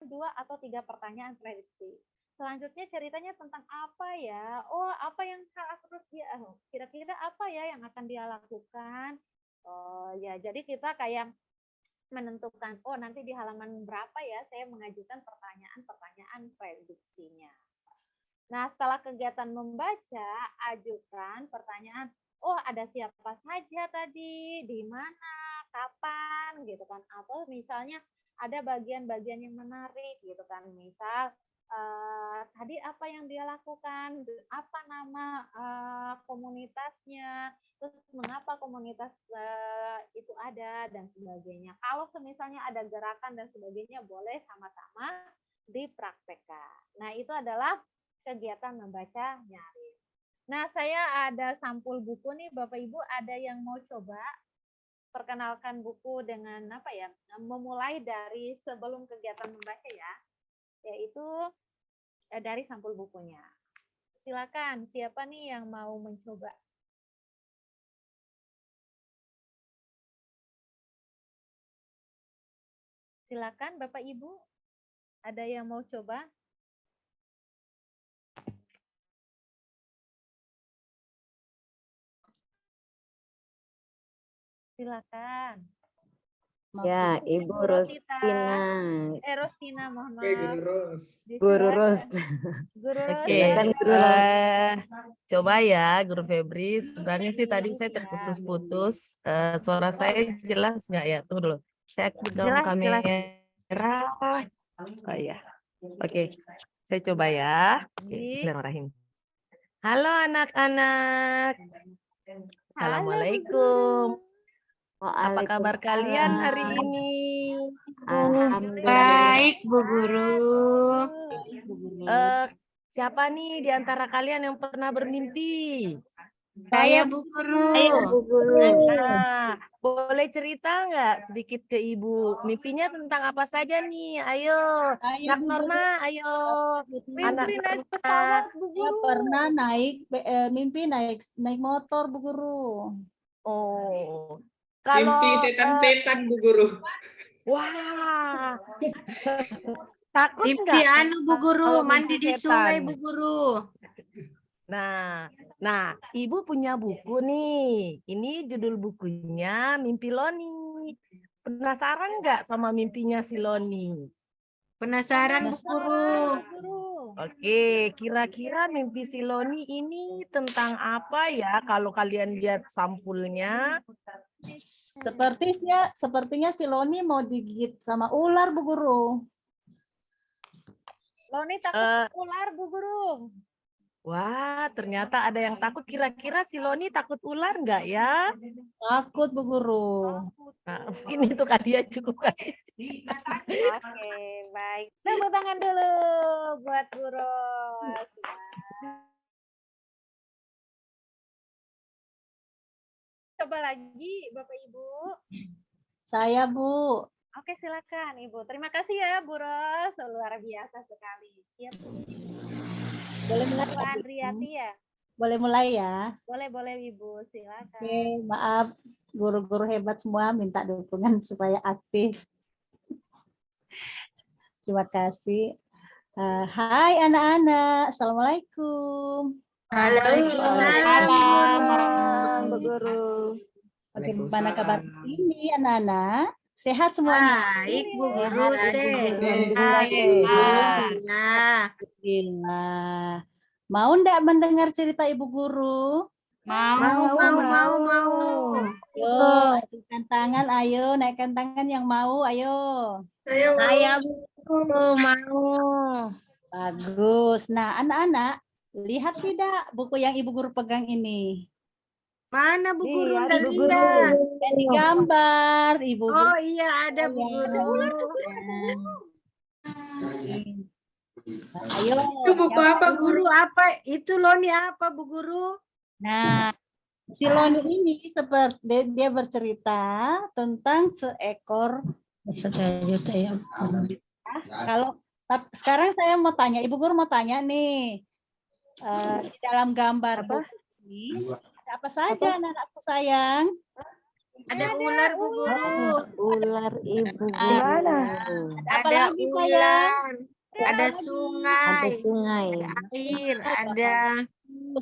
Dua atau 3 pertanyaan prediksi. Selanjutnya ceritanya tentang apa ya? Oh, apa yang harus dia kira-kira apa ya yang akan dia lakukan? Oh, ya, jadi kita kayak menentukan, oh nanti di halaman berapa ya saya mengajukan pertanyaan-pertanyaan prediksinya. Nah, setelah kegiatan membaca, ajukan pertanyaan, oh ada siapa saja tadi, di mana, kapan, gitu kan. Atau misalnya ada bagian-bagian yang menarik, gitu kan. Misal, tadi apa yang dia lakukan, apa nama komunitasnya, terus mengapa komunitas itu ada, dan sebagainya. Kalau misalnya ada gerakan dan sebagainya, boleh sama-sama dipraktekkan. Nah, itu adalah kegiatan membaca nyaris. Nah, saya ada sampul buku nih, Bapak Ibu, ada yang mau coba perkenalkan buku dengan apa ya? Memulai dari sebelum kegiatan membaca ya, yaitu dari sampul bukunya. Silakan, siapa nih yang mau mencoba? Silakan, Bapak Ibu, ada yang mau coba? Silakan. Ya, Ibu Rostina. Rostina, mohon maaf. Guru Ros. Guru Ros. Guru Ros. Oke, Silakan, Guru Ros. coba ya, Guru Febri. Sebenarnya sih tadi saya terputus-putus. Suara saya jelas nggak ya? Tunggu dulu. Saya aktif dalam kamera. Oh ya. Oke, saya coba ya. Oke, bismillahirrahmanirrahim. Halo anak-anak. Assalamualaikum. Apa kabar kalian hari ini? Alhamdulillah. Baik, Bu Guru. Siapa nih di antara kalian yang pernah bermimpi? Saya Bu Guru. Nah, boleh cerita nggak sedikit ke Ibu? Mimpinya tentang apa saja nih? Ayo, Anak Norma, ayo. Anak Mimpi naik Norma. pesawat, Bu Saya Guru. pernah mimpi naik motor, Bu Guru. Oh, Mimpi kalau setan-setan, Bu Guru. wah, takut Mimpi nggak? Bu Guru, kalau mandi mimpi di sungai, setan? Bu Guru. Nah, Ibu punya buku nih. Ini judul bukunya Mimpi Loni. Penasaran nggak sama mimpinya si Loni? Penasaran, Bu Guru. Oke, kira-kira mimpi si Loni ini tentang apa ya kalau kalian lihat sampulnya? Sepertinya si Loni mau digigit sama ular, Bu Guru. Loni takut ular, Bu Guru. Wah, ternyata ada yang takut. Kira-kira si Loni takut ular nggak ya? Takut, Bu Guru. Nah, mungkin itu kali ya cukup kali. Oke, baik. Tepuk tangan dulu buat Bu Ros. Coba lagi, Bapak Ibu. Saya, Bu. Oke, silakan Ibu. Terima kasih ya, Bu Ros. Luar biasa sekali. Siap. Boleh mulai, Bu Andriati ya? Boleh mulai ya? Boleh Ibu, silakan. Oke, maaf guru-guru hebat semua minta dukungan supaya aktif. Terima kasih. Hai anak-anak, Assalamualaikum. Waalaikumsalam, Bu Guru. Bagaimana kabar ini anak-anak? Sehat semuanya. Baik, Bu Guru. Sehat, Ibu. Alhamdulillah Sehat. sehat. Alhamdulillah. Alhamdulillah. Mau ndak mendengar cerita Ibu Guru? Mau. Ayo, naikkan tangan, ayo, naikkan tangan yang mau, ayo. Saya Bu, mau. Bagus. Nah, anak-anak, lihat tidak buku yang Ibu Guru pegang ini? Mana Bu Guru? Iya, Nggak Bu lihat. Yang digambar, Ibu Guru. Oh iya, ada Bu Guru. Ayo. Itu buku apa, Bu Guru? Guru apa? Itu Loni apa Bu Guru? Nah, si Loni ini seperti dia bercerita tentang seekor. Kalau sekarang saya mau tanya, Ibu Guru mau tanya nih, di dalam gambar buku ini ada apa saja anak-anakku sayang? Ada ular Bu Guru. Ular Ibu Ada apa Ada lagi sayang? ular. Ada Ada sungai. sungai. Ada air.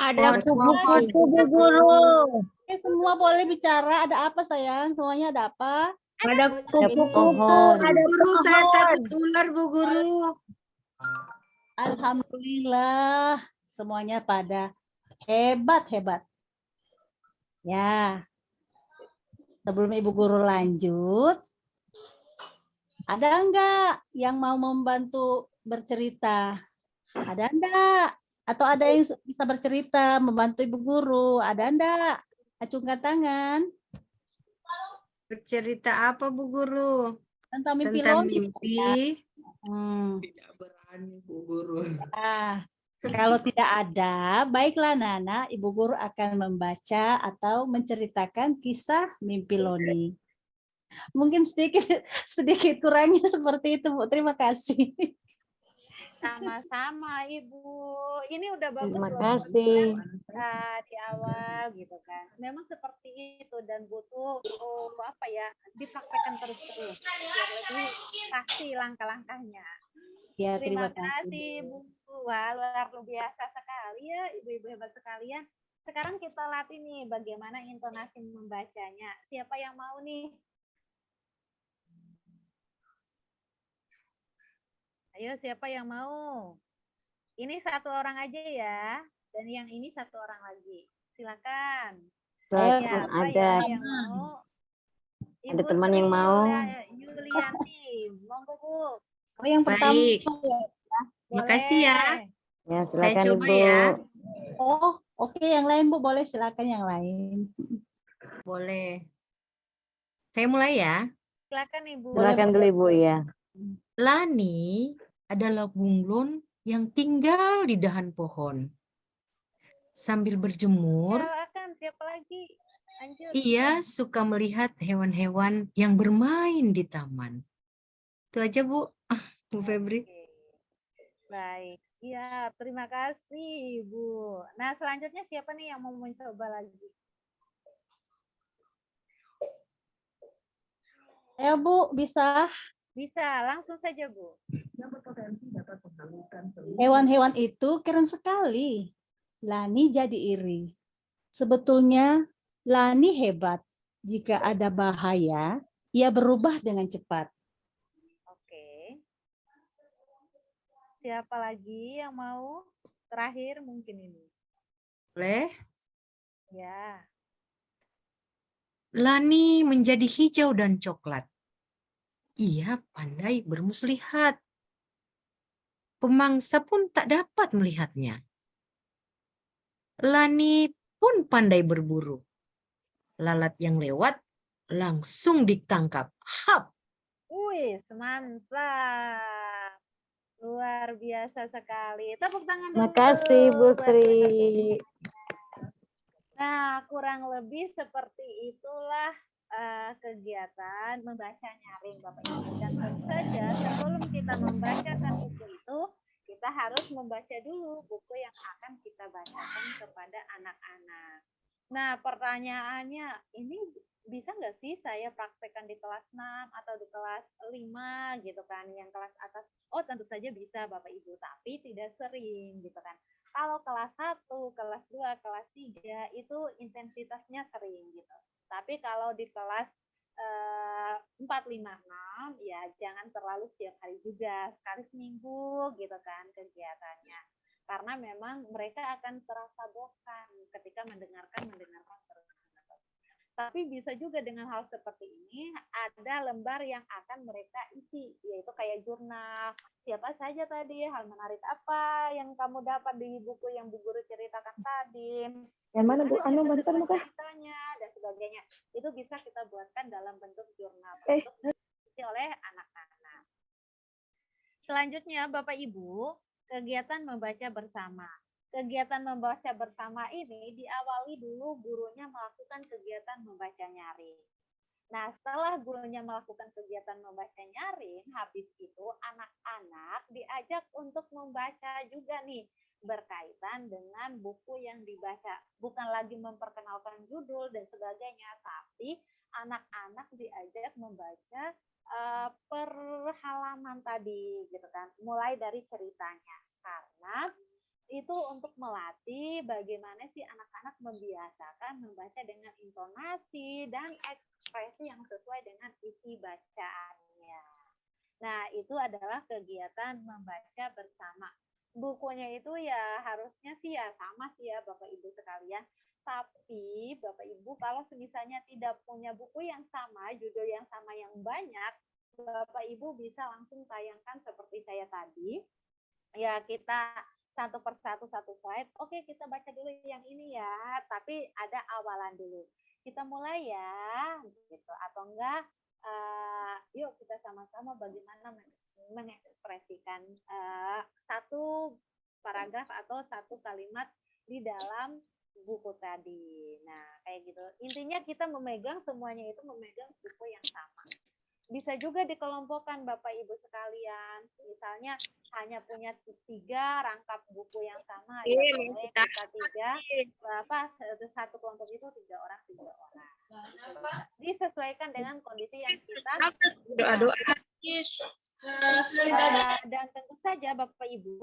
Ada kupu-kupu, Bu Guru. Oke, semua boleh bicara. Ada apa sayang? Semuanya ada apa? Ada pohon. ada Guru, saya takut ular Bu Guru. Alhamdulillah, semuanya pada hebat. Ya, sebelum Ibu Guru lanjut, ada enggak yang mau membantu bercerita? Ada enggak? Atau ada yang bisa bercerita, membantu Ibu Guru? Ada enggak? Acungkan tangan. Bercerita apa Bu Guru? Tentang mimpi Tentang Loni. mimpi. Tidak berani, Bu Guru. Nah, kalau tidak ada, baiklah Nana, Ibu Guru akan membaca atau menceritakan kisah mimpi Loni. Mungkin sedikit kurangnya seperti itu, Bu. Terima kasih. Sama-sama Ibu. Ini udah bagus Terima loh, kasih. di awal gitu kan. Memang seperti itu dan butuh dipraktekkan terus-terus biar lebih pasti langkah-langkahnya. Ya, Terima terima kasih. kasih Bu. Wah, luar biasa sekali ya ibu-ibu hebat sekalian. Sekarang kita latih nih bagaimana intonasi membacanya. Siapa yang mau nih? Ayo, siapa yang mau? Ini satu orang aja ya, dan yang ini satu orang lagi. Silakan. Silakan, Siapa ada. yang mau? Ada teman yang mau? Yulianti, monggo Bu. Oh, yang pertama. Baik. Makasih ya. Ya, Saya silakan coba Ibu. ya. Oh, oke, yang lain Bu, boleh silakan yang lain. Boleh. Saya mulai ya. Silakan Ibu. Silakan dulu Ibu ya. Lani adalah bunglon yang tinggal di dahan pohon. Sambil berjemur, Silakan, siapa lagi? Lanjut. ia suka melihat hewan-hewan yang bermain di taman. Itu aja Bu, Bu Febri. Baik, siap. Terima kasih, Bu. Nah, selanjutnya siapa nih yang mau mencoba lagi? Ya Bu, bisa. Bisa, langsung saja, Bu. Hewan-hewan itu keren sekali. Lani jadi iri. Sebetulnya Lani hebat. Jika ada bahaya, ia berubah dengan cepat. Oke. Siapa lagi yang mau? Terakhir mungkin ini. Boleh? Ya. Lani menjadi hijau dan coklat. Ia pandai bermuslihat. Pemangsa pun tak dapat melihatnya. Lani pun pandai berburu. Lalat yang lewat langsung ditangkap. Hap! Wih, mantap. Luar biasa sekali. Tepuk tangan dulu. Terima kasih Bu buat Sri. Nah, kurang lebih seperti itulah kegiatan membaca nyaring Bapak Ibu. Dan tentu saja sebelum kita membacakan buku itu, kita harus membaca dulu buku yang akan kita bacakan kepada anak-anak. Nah, pertanyaannya, ini bisa nggak sih saya praktekkan di kelas 6 atau di kelas 5 gitu kan, yang kelas atas? Oh, tentu saja bisa Bapak Ibu, tapi tidak sering gitu kan. Kalau kelas 1, kelas 2, kelas 3 itu intensitasnya sering gitu. Tapi kalau di kelas 456 ya jangan terlalu setiap hari juga, sekali seminggu gitu kan kegiatannya. Karena memang mereka akan terasa bosan ketika mendengarkan terus. Tapi bisa juga dengan hal seperti ini ada lembar yang akan mereka isi, yaitu kayak jurnal. Siapa saja tadi, hal menarik apa yang kamu dapat di buku yang Bu Guru ceritakan tadi. Yang mana Bu? Anu bentar muka. Ceritanya dan sebagainya. Itu bisa kita buatkan dalam bentuk jurnal untuk diisi oleh anak-anak. Selanjutnya Bapak Ibu, kegiatan membaca bersama. Kegiatan membaca bersama ini diawali dulu gurunya melakukan kegiatan membaca nyaring. Nah, setelah gurunya melakukan kegiatan membaca nyaring, habis itu anak-anak diajak untuk membaca juga nih, berkaitan dengan buku yang dibaca. Bukan lagi memperkenalkan judul dan sebagainya, tapi anak-anak diajak membaca per halaman tadi, gitu kan. Mulai dari ceritanya. Karena itu untuk melatih bagaimana sih anak-anak membiasakan membaca dengan intonasi dan ekspresi yang sesuai dengan isi bacaannya. Nah, itu adalah kegiatan membaca bersama. Bukunya itu ya harusnya sih ya sama sih ya Bapak Ibu sekalian. Tapi Bapak Ibu kalau misalnya tidak punya buku yang sama, judul yang sama yang banyak, Bapak Ibu bisa langsung tayangkan seperti saya tadi. Ya kita satu persatu satu slide. Oke, kita baca dulu yang ini ya, tapi ada awalan dulu. Kita mulai ya, gitu. Atau enggak, yuk kita sama-sama bagaimana mengekspresikan satu paragraf atau satu kalimat di dalam buku tadi. Nah, kayak gitu. Intinya kita memegang semuanya itu memegang buku yang sama. Bisa juga dikelompokkan Bapak Ibu sekalian. Misalnya hanya punya 3 rangkap buku yang sama, ya boleh kita 3, satu kelompok itu 3 orang. Disesuaikan dengan kondisi yang kita dan tentu saja Bapak Ibu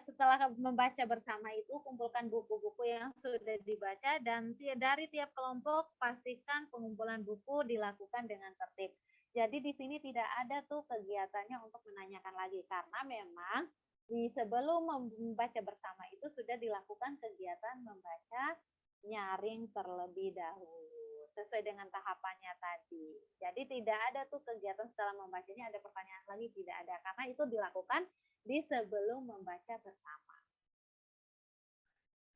setelah membaca bersama itu kumpulkan buku-buku yang sudah dibaca dan dari tiap kelompok pastikan pengumpulan buku dilakukan dengan tertib. Jadi di sini tidak ada tuh kegiatannya untuk menanyakan lagi karena memang sebelum membaca bersama itu sudah dilakukan kegiatan membaca nyaring terlebih dahulu sesuai dengan tahapannya tadi. Jadi tidak ada tuh kegiatan setelah membacanya ada pertanyaan lagi, tidak ada karena itu dilakukan di sebelum membaca bersama.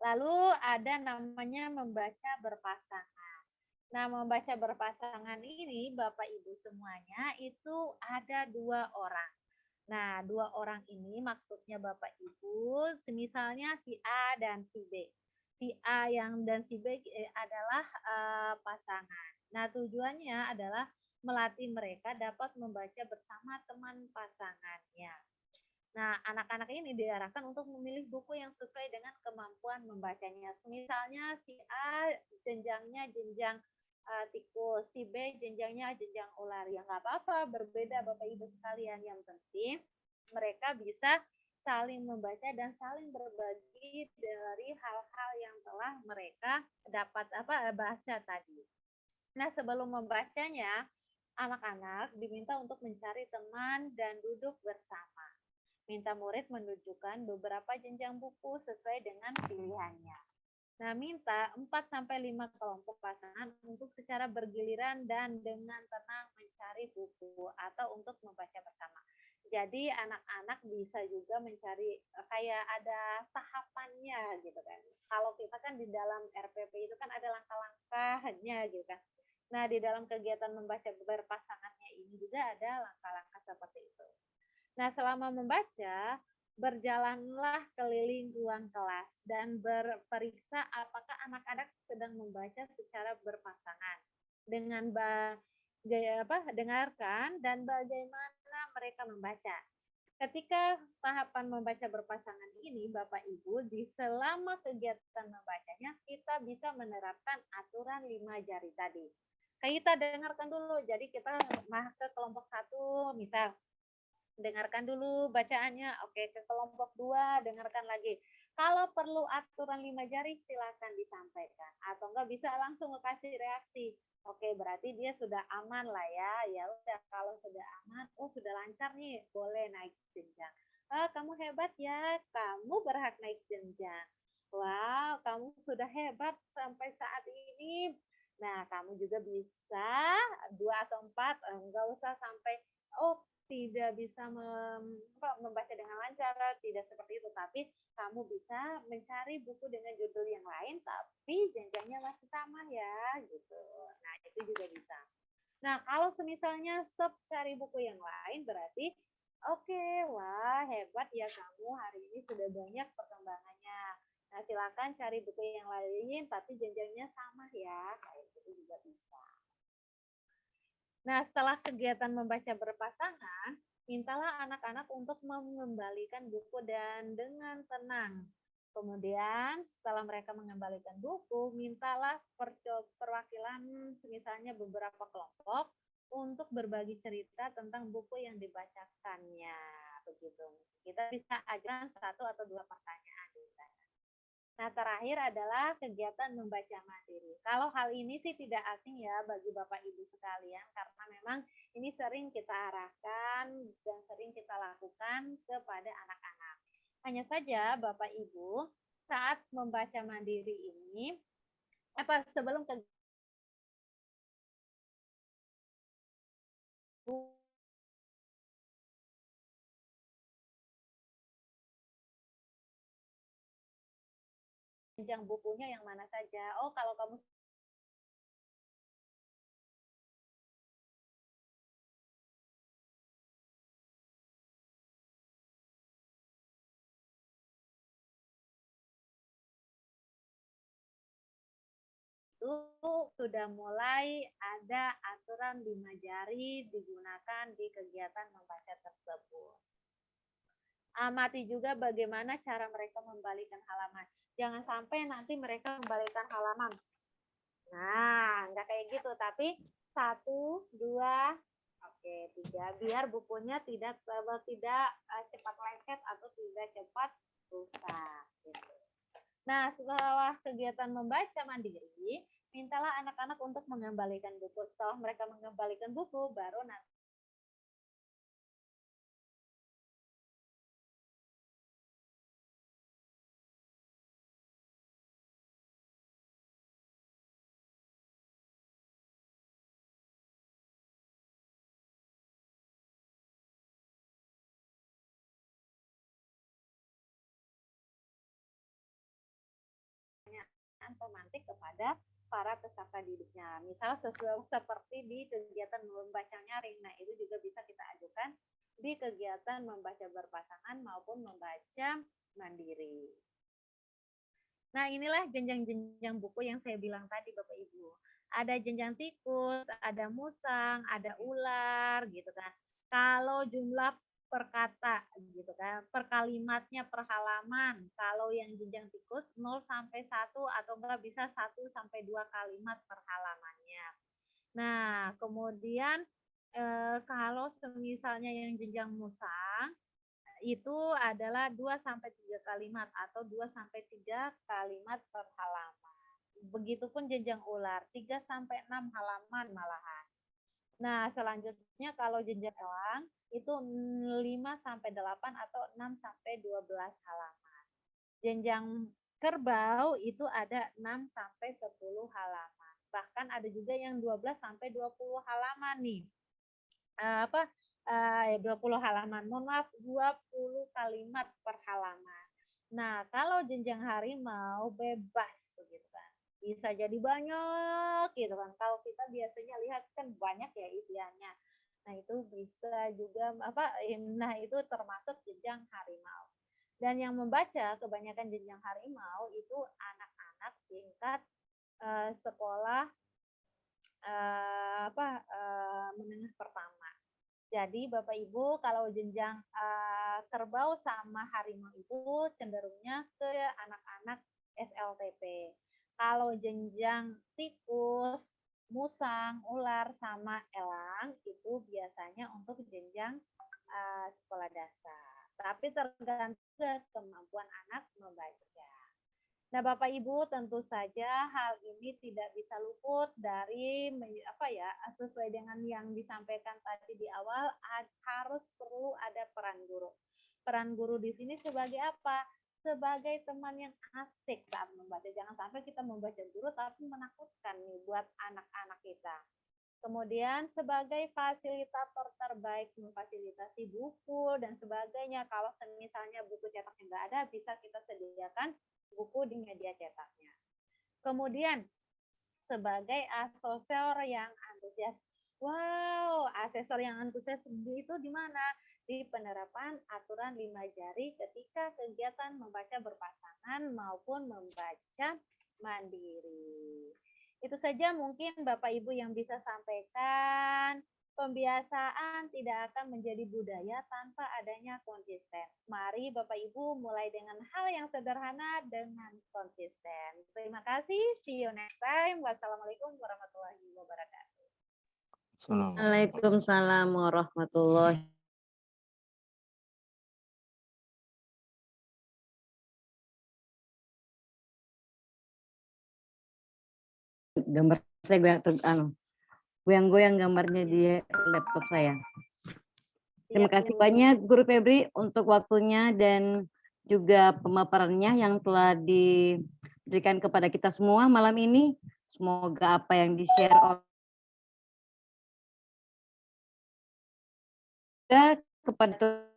Lalu ada namanya membaca berpasangan. Nah, membaca berpasangan ini Bapak Ibu semuanya itu ada 2 orang. Nah, 2 orang ini maksudnya Bapak Ibu, misalnya si A dan si B. Si A dan si B adalah pasangan. Nah, tujuannya adalah melatih mereka dapat membaca bersama teman pasangannya. Nah, anak-anak ini diarahkan untuk memilih buku yang sesuai dengan kemampuan membacanya. Misalnya si A jenjangnya jenjang tikus, si B jenjangnya jenjang ular. Ya nggak apa-apa, berbeda Bapak Ibu sekalian. Yang penting mereka bisa saling membaca dan saling berbagi dari hal-hal yang telah mereka dapat baca tadi. Nah, sebelum membacanya, anak-anak diminta untuk mencari teman dan duduk bersama. Minta murid menunjukkan beberapa jenjang buku sesuai dengan pilihannya. Nah, minta 4-5 kelompok pasangan untuk secara bergiliran dan dengan tenang mencari buku atau untuk membaca bersama. Jadi anak-anak bisa juga mencari kayak ada tahapannya gitu kan. Kalau kita kan di dalam RPP itu kan ada langkah-langkahnya gitu kan. Nah, di dalam kegiatan membaca berpasangannya ini juga ada langkah-langkah seperti itu. Nah, selama membaca, berjalanlah keliling ruang kelas dan berperiksa apakah anak-anak sedang membaca secara berpasangan. Dengan dengarkan dan bagaimana mereka membaca. Ketika tahapan membaca berpasangan ini, Bapak Ibu, di selama kegiatan membacanya, kita bisa menerapkan aturan 5 jari tadi. Kita dengarkan dulu, jadi kita ke kelompok 1, misal, dengarkan dulu bacaannya, oke, ke kelompok 2, dengarkan lagi. Kalau perlu aturan 5 jari silakan disampaikan atau enggak bisa langsung kasih reaksi. Oke, berarti dia sudah aman lah ya. Ya udah kalau sudah aman, oh sudah lancar nih, boleh naik jenjang. Kamu hebat ya, kamu berhak naik jenjang. Wow, kamu sudah hebat sampai saat ini. Nah, kamu juga bisa 2 atau 4, enggak usah sampai oh tidak bisa membaca dengan lancar, tidak seperti itu. Tapi kamu bisa mencari buku dengan judul yang lain, tapi jenjangnya masih sama ya, gitu. Nah, itu juga bisa. Nah, kalau semisalnya stop cari buku yang lain, berarti oke, wah hebat ya kamu hari ini sudah banyak perkembangannya. Nah, silakan cari buku yang lain, tapi jenjangnya sama ya, kayak gitu juga bisa. Nah, setelah kegiatan membaca berpasangan, mintalah anak-anak untuk mengembalikan buku dan dengan tenang. Kemudian setelah mereka mengembalikan buku, mintalah perwakilan misalnya beberapa kelompok untuk berbagi cerita tentang buku yang dibacakannya. Begitu. Kita bisa ajukan 1 atau 2 pertanyaan. Nah, terakhir adalah kegiatan membaca mandiri. Kalau hal ini sih tidak asing ya bagi Bapak Ibu sekalian, karena memang ini sering kita arahkan dan sering kita lakukan kepada anak-anak. Hanya saja Bapak Ibu, saat membaca mandiri ini, sebelum jenjang bukunya yang mana saja. Oh, kalau kamu itu sudah mulai ada aturan 5 jari digunakan di kegiatan membaca tersebut. Amati juga bagaimana cara mereka membalikan halaman. Jangan sampai nanti mereka membalikan halaman. Nah, enggak kayak gitu, tapi 1, 2, oke, 3, biar bukunya tidak cepat lengket atau tidak cepat rusak. Gitu. Nah, setelah kegiatan membaca mandiri, mintalah anak-anak untuk mengembalikan buku. Setelah mereka mengembalikan buku, baru nanti pemantik kepada para peserta didiknya. Misal seperti di kegiatan membaca nyaring. Nah, itu juga bisa kita ajukan di kegiatan membaca berpasangan maupun membaca mandiri. Nah, inilah jenjang-jenjang buku yang saya bilang tadi Bapak Ibu. Ada jenjang tikus, ada musang, ada ular gitu kan. Kalau jumlah per kata gitu kan, per kalimatnya per halaman. Kalau yang jenjang tikus 0 sampai 1 atau enggak bisa 1 sampai 2 kalimat per halamannya. Nah, kemudian kalau misalnya yang jenjang musang itu adalah 2 sampai 3 kalimat atau 2 sampai 3 kalimat per halaman. Begitupun jenjang ular, 3 sampai 6 halaman malahan. Nah, selanjutnya kalau jenjang elang itu 5 sampai 8 atau 6 sampai 12 halaman. Jenjang kerbau itu ada 6 sampai 10 halaman. Bahkan ada juga yang 12 sampai 20 halaman nih. 20 halaman. Mohon maaf, 20 kalimat per halaman. Nah, kalau jenjang harimau bebas begitu kan. Bisa jadi banyak gitu kan. Kalau kita biasanya lihat kan banyak ya isiannya. Nah, itu bisa juga nah itu termasuk jenjang harimau. Dan yang membaca kebanyakan jenjang harimau itu anak-anak tingkat sekolah menengah pertama. Jadi Bapak Ibu kalau jenjang kerbau sama harimau itu cenderungnya ke anak-anak SLTP. Kalau jenjang tikus, musang, ular, sama elang itu biasanya untuk jenjang sekolah dasar. tapi tergantung juga kemampuan anak membaca. Nah, Bapak Ibu, tentu saja hal ini tidak bisa luput dari sesuai dengan yang disampaikan tadi di awal, harus perlu ada peran guru. Peran guru di sini sebagai apa? Sebagai teman yang asik saat membaca. Jangan sampai kita membaca guru tapi menakutkan nih buat anak-anak kita. Kemudian sebagai fasilitator terbaik memfasilitasi buku dan sebagainya. Kalau misalnya buku cetaknya nggak ada, bisa kita sediakan buku di media cetaknya. Kemudian sebagai asesor yang antusias. Wow, asesor yang antusias itu di mana? Di penerapan aturan 5 jari ketika kegiatan membaca berpasangan maupun membaca mandiri. Itu saja mungkin Bapak Ibu yang bisa sampaikan. Pembiasaan tidak akan menjadi budaya tanpa adanya konsisten. Mari Bapak Ibu mulai dengan hal yang sederhana dengan konsisten. Terima kasih. See you next time. Wassalamualaikum warahmatullahi wabarakatuh. Waalaikumsalam warahmatullahi gambar saya goyang-goyang gambarnya di laptop saya. Terima kasih banyak Guru Febri untuk waktunya dan juga pemaparannya yang telah diberikan kepada kita semua malam ini. Semoga apa yang di-share kepada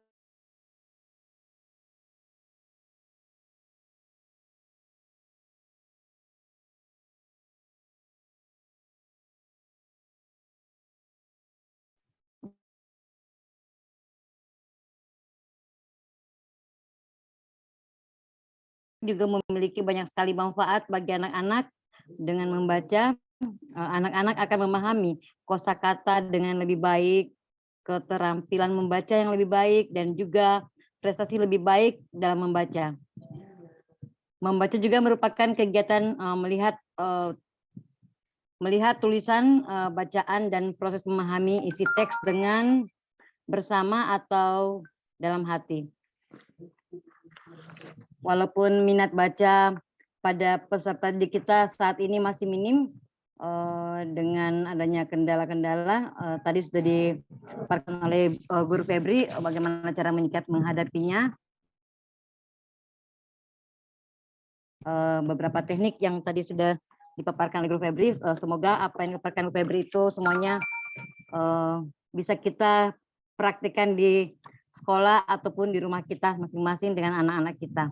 juga memiliki banyak sekali manfaat bagi anak-anak. Dengan membaca, anak-anak akan memahami kosakata dengan lebih baik, keterampilan membaca yang lebih baik, dan juga prestasi lebih baik dalam membaca. Membaca juga merupakan kegiatan melihat tulisan, bacaan, dan proses memahami isi teks dengan bersama atau dalam hati. Walaupun minat baca pada peserta didik kita saat ini masih minim, dengan adanya kendala-kendala, tadi sudah dipaparkan oleh Guru Febri bagaimana cara menghadapinya. Beberapa teknik yang tadi sudah dipaparkan oleh Guru Febri, semoga apa yang dipaparkan Guru Febri itu semuanya bisa kita praktikkan di sekolah ataupun di rumah kita masing-masing dengan anak-anak kita.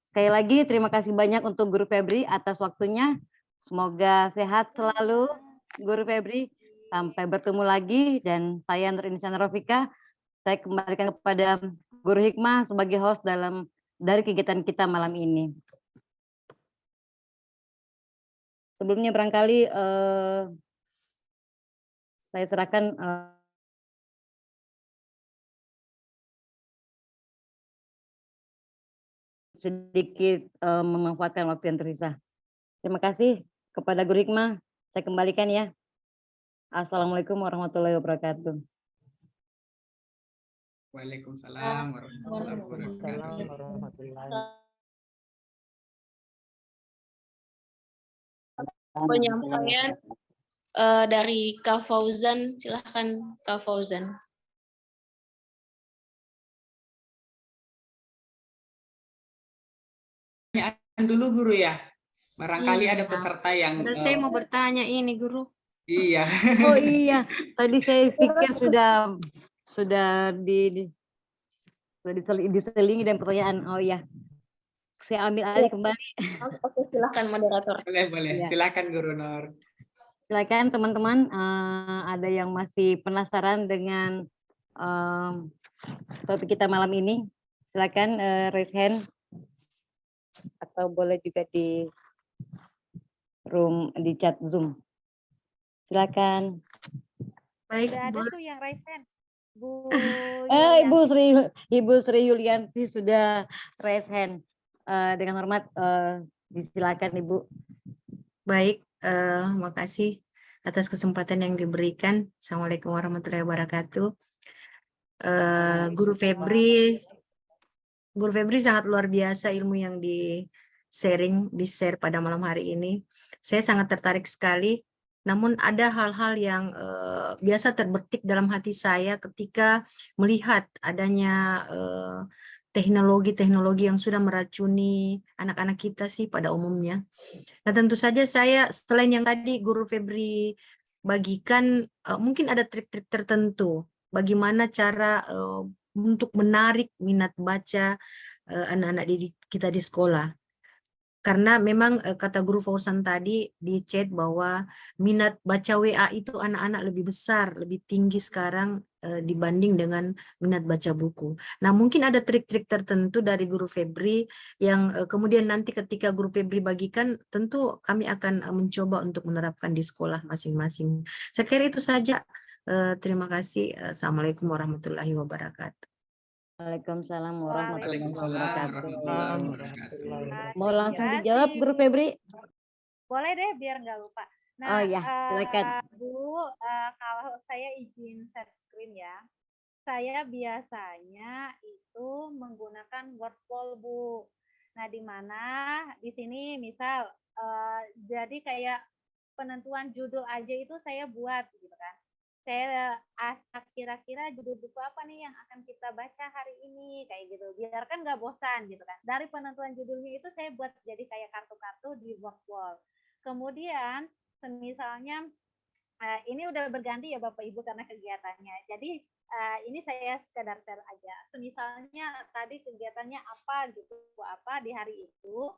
Sekali lagi terima kasih banyak untuk Guru Febri atas waktunya. Semoga sehat selalu Guru Febri. Sampai bertemu lagi, dan saya Nur Insyana Rofika, saya kembalikan kepada Guru Hikmah sebagai host dari kegiatan kita malam ini. Sebelumnya barangkali saya serahkan sedikit memanfaatkan waktu yang tersisa. Terima kasih kepada Guru Hikmah. Saya kembalikan ya. Assalamualaikum warahmatullahi wabarakatuh. Waalaikumsalam warahmatullahi wabarakatuh. Penyampaian dari Kak Fauzan, silahkan Kak Fauzan. Dulu Guru ya, barangkali ada peserta yang saya mau bertanya ini Guru. Iya. Oh iya, tadi saya pikir sudah diselingi dan pertanyaan. Oh iya, saya ambil alih kembali. Oke, silahkan moderator. Boleh. Ya. Silakan Guru Nur. Silakan teman-teman, ada yang masih penasaran dengan topik kita malam ini, silakan raise hand, atau boleh juga di chat Zoom. Silakan. Baik, Sudah ada tuh yang raise hand. Ibu Sri Yulianti sudah raise hand. Dengan hormat, disilakan Ibu. Baik, makasih atas kesempatan yang diberikan. Assalamualaikum warahmatullahi wabarakatuh. Guru Febri, Guru Febri sangat luar biasa ilmu yang di-share pada malam hari ini. Saya sangat tertarik sekali. Namun ada hal-hal yang biasa terbetik dalam hati saya ketika melihat adanya teknologi-teknologi yang sudah meracuni anak-anak kita sih pada umumnya. Nah, tentu saja saya selain yang tadi Guru Febri bagikan, mungkin ada trik-trik tertentu bagaimana cara untuk menarik minat baca anak-anak didik kita di sekolah. Karena memang kata Guru Fauzan tadi di chat bahwa minat baca WA itu anak-anak lebih besar, lebih tinggi sekarang dibanding dengan minat baca buku. Nah, mungkin ada trik-trik tertentu dari Guru Febri yang kemudian nanti ketika Guru Febri bagikan, tentu kami akan mencoba untuk menerapkan di sekolah masing-masing. Saya kira itu saja. Terima kasih. Assalamualaikum warahmatullahi wabarakatuh. Waalaikumsalam warahmatullahi Waalaikumsalam warahmatullahi wabarakatuh. wabarakatuh. Mau langsung dijawab, Guru Febri? Boleh deh, biar nggak lupa. Oh Nah, ya, silakan. Bu, kalau saya izin share screen ya. Saya biasanya itu menggunakan Wordwall, Bu. Nah, di mana di sini misal jadi kayak penentuan judul aja itu saya buat gitu kan. Saya kira-kira judul buku apa nih yang akan kita baca hari ini kayak gitu. Biar kan nggak bosan gitu kan. Dari penentuan judulnya itu saya buat jadi kayak kartu-kartu di Wordwall. Kemudian misalnya ini udah berganti ya Bapak Ibu karena kegiatannya. Jadi ini saya sekedar share aja. Misalnya tadi kegiatannya apa gitu, apa di hari itu,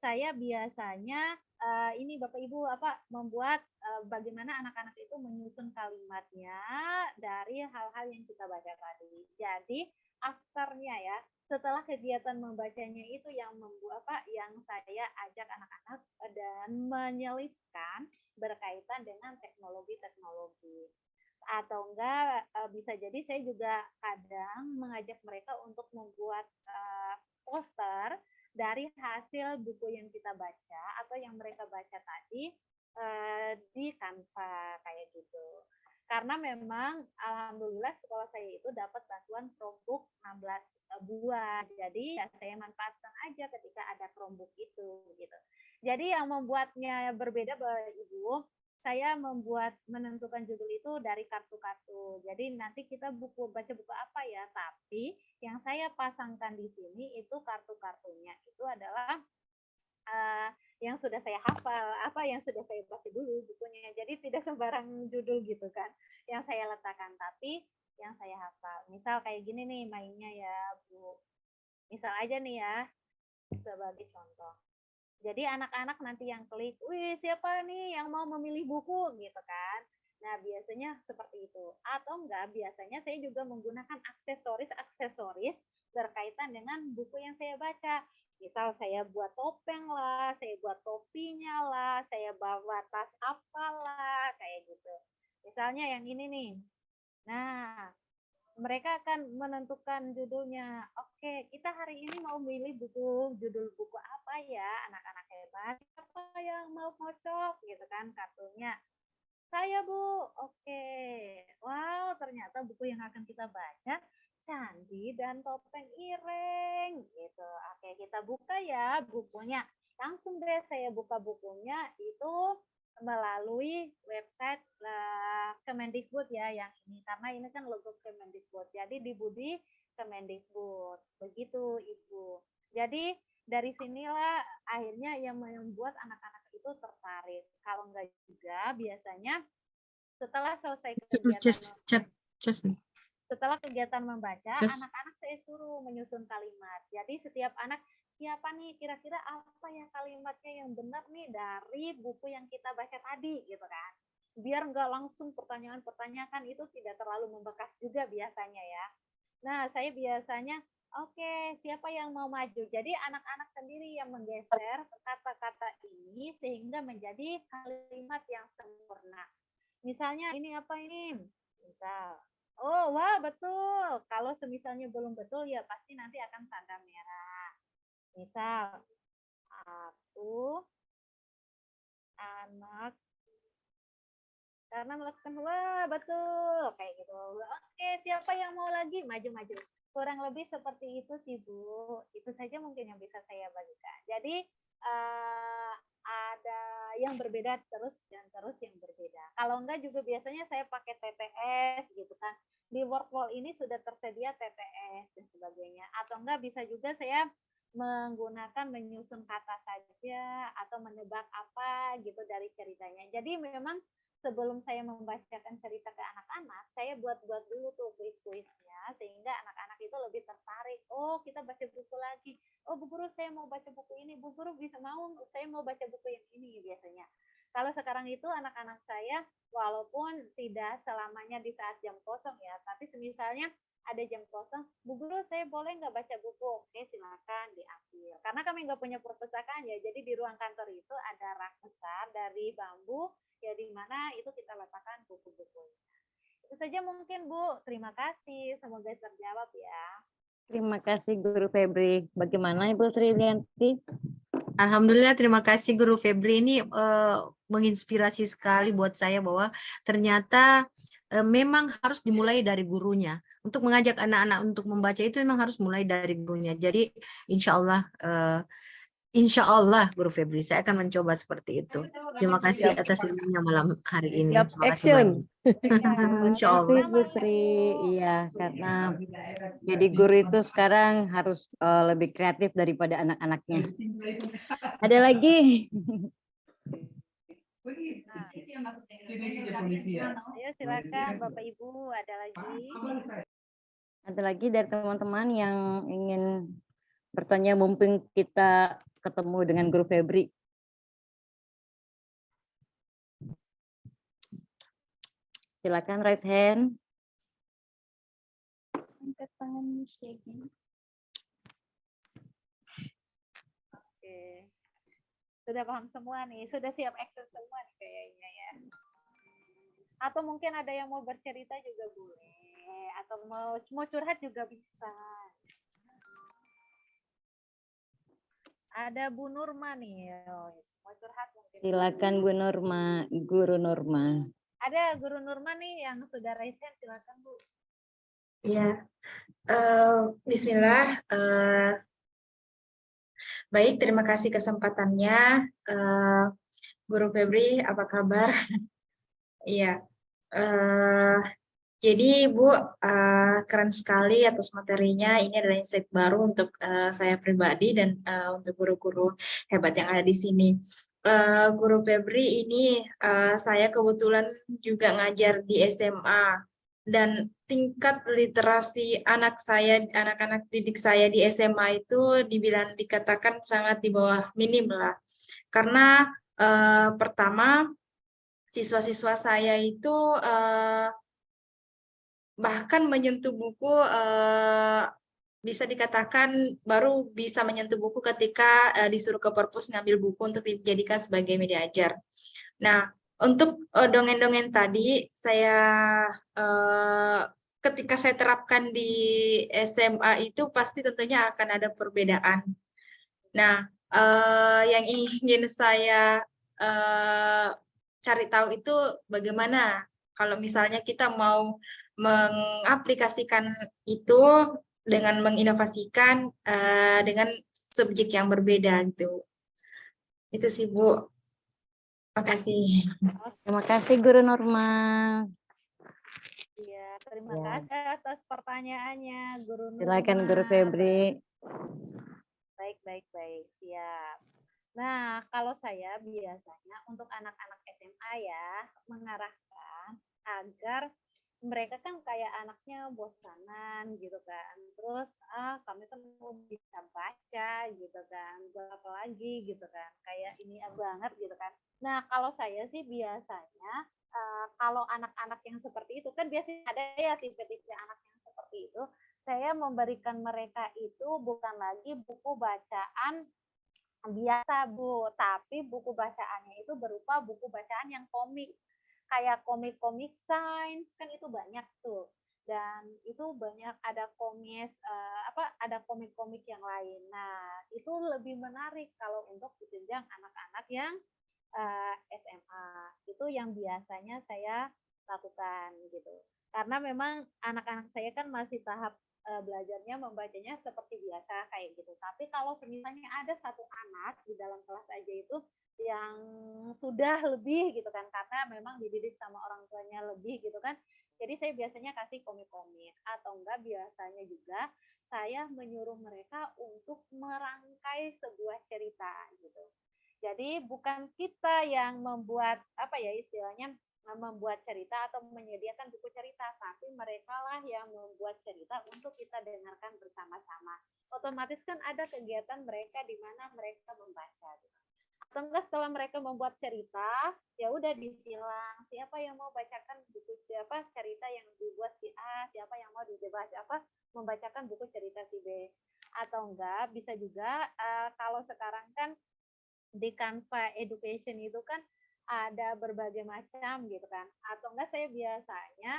saya biasanya ini Bapak Ibu membuat bagaimana anak-anak itu menyusun kalimatnya dari hal-hal yang kita baca tadi. Jadi afternya ya, setelah kegiatan membacanya itu yang membuat yang saya ajak anak-anak dan menyelipkan berkaitan dengan teknologi-teknologi. Atau enggak bisa jadi saya juga kadang mengajak mereka untuk membuat poster dari hasil buku yang kita baca atau yang mereka baca tadi di Canva kayak gitu. Karena memang alhamdulillah sekolah saya itu dapat bantuan Chromebook 16 buah. Jadi ya saya manfaatkan aja ketika ada Chromebook itu gitu. Jadi yang membuatnya berbeda Bapak Ibu, saya menentukan judul itu dari kartu-kartu. Jadi nanti kita baca buku apa ya, tapi yang saya pasangkan di sini itu kartu-kartunya itu adalah yang sudah saya hafal, yang sudah saya baca dulu bukunya. Jadi tidak sembarang judul gitu kan yang saya letakkan, tapi yang saya hafal. Misal kayak gini nih mainnya ya, Bu. Misal aja nih ya, sebagai contoh. Jadi anak-anak nanti yang klik, wih siapa nih yang mau memilih buku gitu kan. Nah biasanya seperti itu. Atau enggak, biasanya saya juga menggunakan aksesoris berkaitan dengan buku yang saya baca. Misal saya buat topeng lah, saya buat topinya lah, saya bawa tas apalah, kayak gitu. Misalnya yang ini nih. Nah, mereka akan menentukan judulnya. Oke, kita hari ini mau milih judul buku apa ya, anak-anak hebat. Siapa yang mau ngocok gitu kan kartunya. Saya, Bu. Oke. Wow, ternyata buku yang akan kita baca Candi dan Topeng Ireng gitu. Oke, kita buka ya bukunya. Langsung deh saya buka bukunya itu melalui website Kemendikbud ya yang ini, karena ini kan logo Kemendikbud. Jadi di Budi Kemendikbud. Begitu Ibu. Jadi dari sinilah akhirnya yang membuat anak-anak itu tertarik. Kalau enggak juga biasanya setelah selesai kegiatan membaca, anak-anak saya suruh menyusun kalimat. Jadi setiap anak, siapa nih kira-kira apa ya kalimatnya yang benar nih dari buku yang kita baca tadi gitu kan. Biar nggak langsung pertanyaan-pertanyaan, itu tidak terlalu membekas juga biasanya ya. Nah, saya biasanya, oke, siapa yang mau maju? Jadi anak-anak sendiri yang menggeser kata-kata ini sehingga menjadi kalimat yang sempurna. Misalnya ini apa ini? Misal, oh wah betul. Kalau semisalnya belum betul ya pasti nanti akan tanda merah. Misal, aku anak karena melakukan wah betul kayak gitu. Oke, siapa yang mau lagi maju-maju? kurang lebih seperti itu sih Bu. Itu saja mungkin yang bisa saya bagikan. Jadi ada yang berbeda terus dan terus yang berbeda. Kalau enggak juga biasanya saya pakai TTS gitu kan. Di Workwall ini sudah tersedia TTS dan sebagainya. Atau enggak bisa juga saya menggunakan menyusun kata saja atau menebak apa gitu dari ceritanya. Jadi memang sebelum saya membacakan cerita ke anak-anak, saya buat-buat dulu tuh kuis-kuisnya sehingga anak-anak itu lebih tertarik. Oh, kita baca buku lagi. Oh, Bu Guru, saya mau baca buku ini. Bu Guru bisa mau, saya mau baca buku yang ini biasanya. Kalau sekarang itu anak-anak saya walaupun tidak selamanya di saat jam kosong ya, tapi semisalnya ada jam kosong, Bu Guru saya boleh nggak baca buku? Oke silakan diambil. Karena kami nggak punya perpustakaan ya, jadi di ruang kantor itu ada rak besar dari bambu, ya di mana itu kita letakkan buku-bukunya. Itu saja mungkin Bu, terima kasih, semoga terjawab ya. Terima kasih Guru Febri. Bagaimana Ibu Sri Lianti? Alhamdulillah, terima kasih Guru Febri. Ini menginspirasi sekali buat saya bahwa ternyata memang harus dimulai dari gurunya. Untuk mengajak anak-anak untuk membaca itu memang harus mulai dari gurunya. Jadi insya Allah Guru Febri, saya akan mencoba seperti itu. Terima kasih atas ilmunya malam hari ini. Siap Terima kasih action. banyak. Insya Terima kasih Allah. Bu Sri. Iya, karena jadi guru itu sekarang harus lebih kreatif daripada anak-anaknya. Ada lagi? Ayo silakan Bapak Ibu, ada lagi? Ada lagi dari teman-teman yang ingin bertanya mumpung kita ketemu dengan Guru Febri. Silakan raise hand. Angkat tangan shaking. Oke. Sudah paham semua nih, sudah siap action semua nih kayaknya ya. Atau mungkin ada yang mau bercerita juga boleh, atau mau curhat juga bisa. Ada Bu Nurma nih, mau curhat mungkin. Silakan Bu Nurma, Guru Nurma. Ada Guru Nurma nih yang sudah raise hand, silakan Bu. Ya, Bismillah. Baik, terima kasih kesempatannya, Guru Febri. Apa kabar? Iya. Jadi Bu, keren sekali atas materinya. Ini adalah insight baru untuk saya pribadi dan untuk guru-guru hebat yang ada di sini. Guru Febri ini saya kebetulan juga ngajar di SMA dan tingkat literasi anak-anak didik saya di SMA itu dikatakan sangat di bawah minim lah. Karena pertama siswa-siswa saya itu bahkan menyentuh buku bisa dikatakan baru bisa menyentuh buku ketika disuruh ke perpus ngambil buku untuk dijadikan sebagai media ajar. Nah, untuk dongeng-dongeng tadi saya ketika saya terapkan di SMA itu pasti tentunya akan ada perbedaan. Nah, yang ingin saya cari tahu itu bagaimana kalau misalnya kita mau mengaplikasikan itu dengan menginovasikan dengan subjek yang berbeda gitu. Itu sih Bu. Makasih. Terima kasih Guru Nurma. Iya, terima kasih atas pertanyaannya Guru Nurma. Silakan Guru Febri. Baik, siap. Nah, kalau saya biasanya untuk anak-anak SMA ya, mengarahkan agar mereka kan kayak anaknya bosanan gitu kan. Terus, kami kan mau bisa baca gitu kan, buat apa lagi gitu kan. Kayak ini banget gitu kan. Nah, kalau saya sih biasanya, kalau anak-anak yang seperti itu, kan biasanya ada ya tipe-tipe anak yang seperti itu, saya memberikan mereka itu bukan lagi buku bacaan biasa Bu, tapi buku bacaannya itu berupa buku bacaan yang komik, kayak komik-komik sains kan itu banyak tuh, dan itu banyak ada ada komik-komik yang lain. Nah itu lebih menarik kalau untuk jenjang anak-anak yang SMA, itu yang biasanya saya lakukan gitu, karena memang anak-anak saya kan masih tahap belajarnya membacanya seperti biasa kayak gitu. Tapi kalau misalnya ada satu anak di dalam kelas aja itu yang sudah lebih gitu kan, karena memang dididik sama orang tuanya lebih gitu kan. Jadi saya biasanya kasih komik-komik, atau enggak biasanya juga saya menyuruh mereka untuk merangkai sebuah cerita gitu. Jadi bukan kita yang membuat apa ya istilahnya membuat cerita atau menyediakan buku cerita, tapi mereka lah yang membuat cerita untuk kita dengarkan bersama-sama. Otomatis kan ada kegiatan mereka di mana mereka membaca. Atau enggak setelah mereka membuat cerita, ya udah disilang. Siapa yang mau bacakan buku cerita yang dibuat si A, siapa yang mau membacakan buku cerita si B. Atau enggak bisa juga kalau sekarang kan di Canva Education itu kan ada berbagai macam gitu kan, atau enggak saya biasanya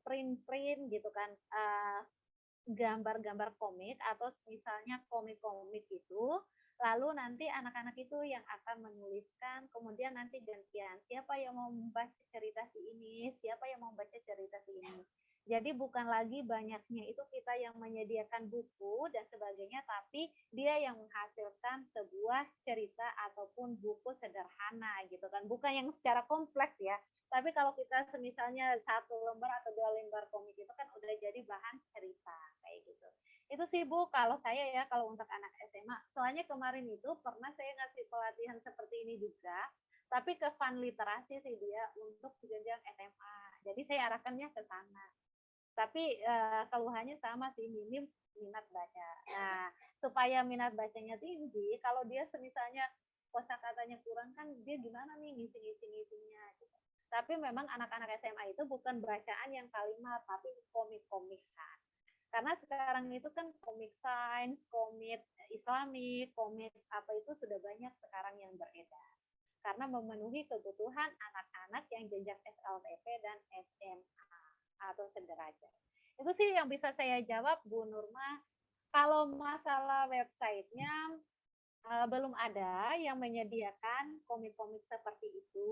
print gitu kan, gambar-gambar komik atau misalnya komik-komik itu, lalu nanti anak-anak itu yang akan menuliskan, kemudian nanti gantian siapa yang mau membaca cerita si ini, siapa yang mau membaca cerita si ini. Jadi bukan lagi banyaknya itu kita yang menyediakan buku dan sebagainya, tapi dia yang menghasilkan sebuah cerita ataupun buku sederhana gitu kan. Bukan yang secara kompleks ya, tapi kalau kita misalnya 1 lembar atau 2 lembar komik itu kan udah jadi bahan cerita kayak gitu. Itu sih Bu, kalau saya ya, kalau untuk anak SMA. Soalnya kemarin itu pernah saya ngasih pelatihan seperti ini juga, tapi ke fun literasi sih dia untuk jenjang SMA. Jadi saya arahkannya ke sana. Tapi keluhannya sama sih, minim minat baca. Nah, supaya minat bacanya tinggi, kalau dia misalnya kosakatanya kurang kan dia gimana nih ngisi-ngisinya gitu. Tapi memang anak-anak SMA itu bukan bacaan yang kalimat, tapi komik-komikan. Karena sekarang itu kan komik sains, komik Islamik, komik apa itu sudah banyak sekarang yang beredar. Karena memenuhi kebutuhan anak-anak yang jenjang SLTP dan SMA atau sederajat. Itu sih yang bisa saya jawab Bu Nurma. Kalau masalah websitenya belum ada yang menyediakan komik-komik seperti itu,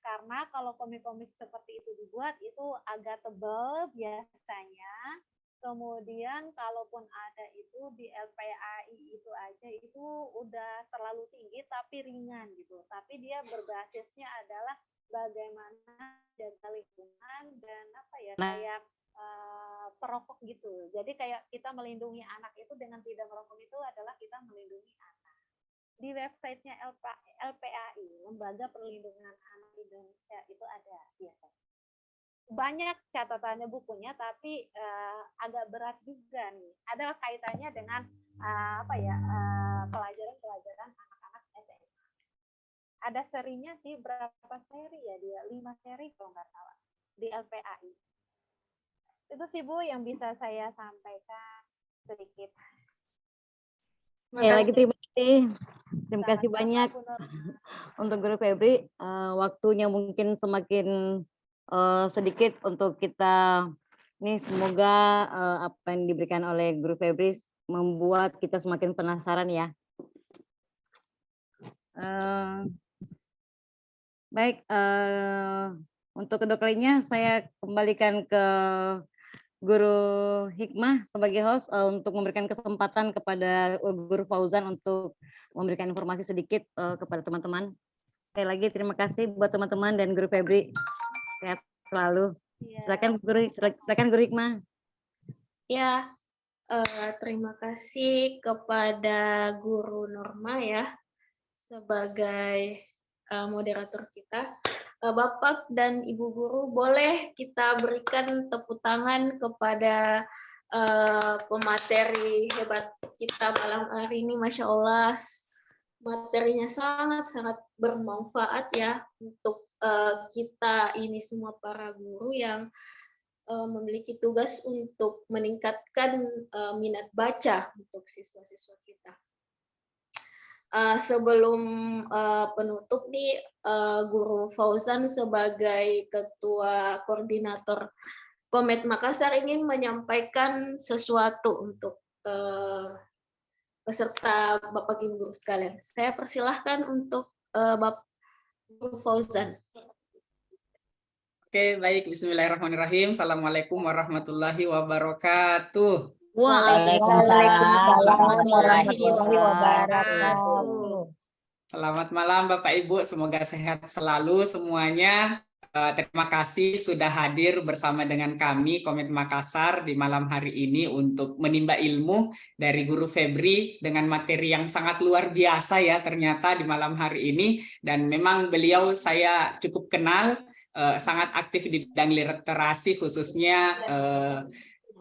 karena kalau komik-komik seperti itu dibuat itu agak tebal biasanya. Kemudian kalaupun ada itu di LPAI itu aja itu udah terlalu tinggi tapi ringan gitu. Tapi dia berbasisnya adalah bagaimana jaga lingkungan dan apa ya kayak perokok gitu. Jadi kayak kita melindungi anak itu dengan tidak merokok itu adalah kita melindungi anak. Di websitenya LPAI, Lembaga Perlindungan Anak Indonesia itu ada biasanya. Banyak catatannya bukunya, tapi agak berat juga nih. Ada kaitannya dengan pelajaran-pelajaran anak-anak SMA. Ada serinya sih, berapa seri ya dia? 5 seri kalau nggak salah di LPAI. Itu sih Bu yang bisa saya sampaikan sedikit. Ya, lagi terima kasih. Terima kasih banyak untuk Guru Febri. Waktunya mungkin semakin sedikit untuk kita. Ini semoga apa yang diberikan oleh Guru Febri membuat kita semakin penasaran ya. Baik, untuk kedua kalinya saya kembalikan ke Guru Hikmah sebagai host untuk memberikan kesempatan kepada Guru Fauzan untuk memberikan informasi sedikit kepada teman-teman. Sekali lagi terima kasih buat teman-teman dan Guru Febri. Sehat selalu. Silakan Guru Hikmah. Ya, terima kasih kepada Guru Nurma ya sebagai moderator kita. Bapak dan Ibu Guru, boleh kita berikan tepuk tangan kepada pemateri hebat kita malam hari ini. Masya Allah, materinya sangat-sangat bermanfaat ya untuk kita ini semua para guru yang memiliki tugas untuk meningkatkan minat baca untuk siswa-siswa kita. Sebelum penutup nih, Guru Fauzan sebagai Ketua Koordinator Komet Makassar ingin menyampaikan sesuatu untuk peserta Bapak Ibu Guru sekalian. Saya persilahkan untuk Bapak Guru Fauzan. Oke, baik. Bismillahirrahmanirrahim. Assalamualaikum warahmatullahi wabarakatuh. Waalaikumsalam warahmatullahi wabarakatuh. Selamat malam Bapak Ibu, semoga sehat selalu semuanya. Terima kasih sudah hadir bersama dengan kami Komet Makassar di malam hari ini untuk menimba ilmu dari Guru Febri dengan materi yang sangat luar biasa ya ternyata di malam hari ini. Dan memang beliau saya cukup kenal, sangat aktif di bidang literasi khususnya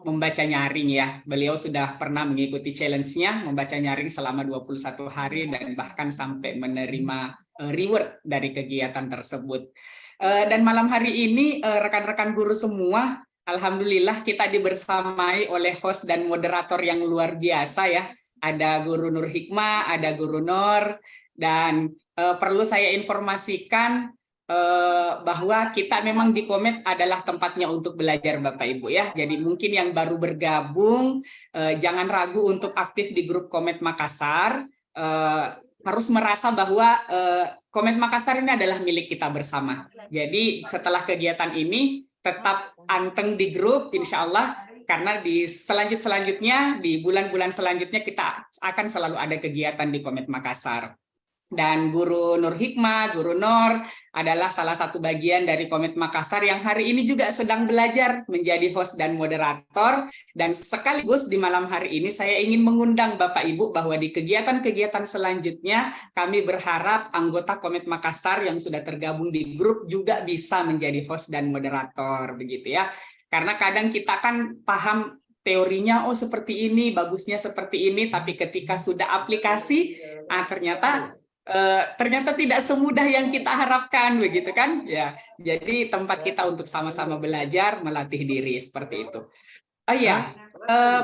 membaca nyaring ya. Beliau sudah pernah mengikuti challenge-nya membaca nyaring selama 21 hari dan bahkan sampai menerima reward dari kegiatan tersebut. Dan malam hari ini rekan-rekan guru semua, alhamdulillah kita dibersamai oleh host dan moderator yang luar biasa ya. Ada Guru Nur Hikmah, ada Guru Nur, dan perlu saya informasikan bahwa kita memang di Komet adalah tempatnya untuk belajar Bapak Ibu ya. Jadi mungkin yang baru bergabung jangan ragu untuk aktif di grup Komet Makassar. Harus merasa bahwa Komet Makassar ini adalah milik kita bersama. Jadi setelah kegiatan ini tetap anteng di grup insya Allah, karena di selanjutnya di bulan-bulan selanjutnya kita akan selalu ada kegiatan di Komet Makassar. Dan Guru Nur Hikmah, Guru Nur adalah salah satu bagian dari Komet Makassar yang hari ini juga sedang belajar menjadi host dan moderator. Dan sekaligus di malam hari ini saya ingin mengundang Bapak Ibu bahwa di kegiatan-kegiatan selanjutnya kami berharap anggota Komet Makassar yang sudah tergabung di grup juga bisa menjadi host dan moderator begitu ya. Karena kadang kita kan paham teorinya, oh seperti ini, bagusnya seperti ini, tapi ketika sudah aplikasi, ternyata tidak semudah yang kita harapkan begitu kan ya. Jadi tempat kita untuk sama-sama belajar, melatih diri seperti itu. Oh ya,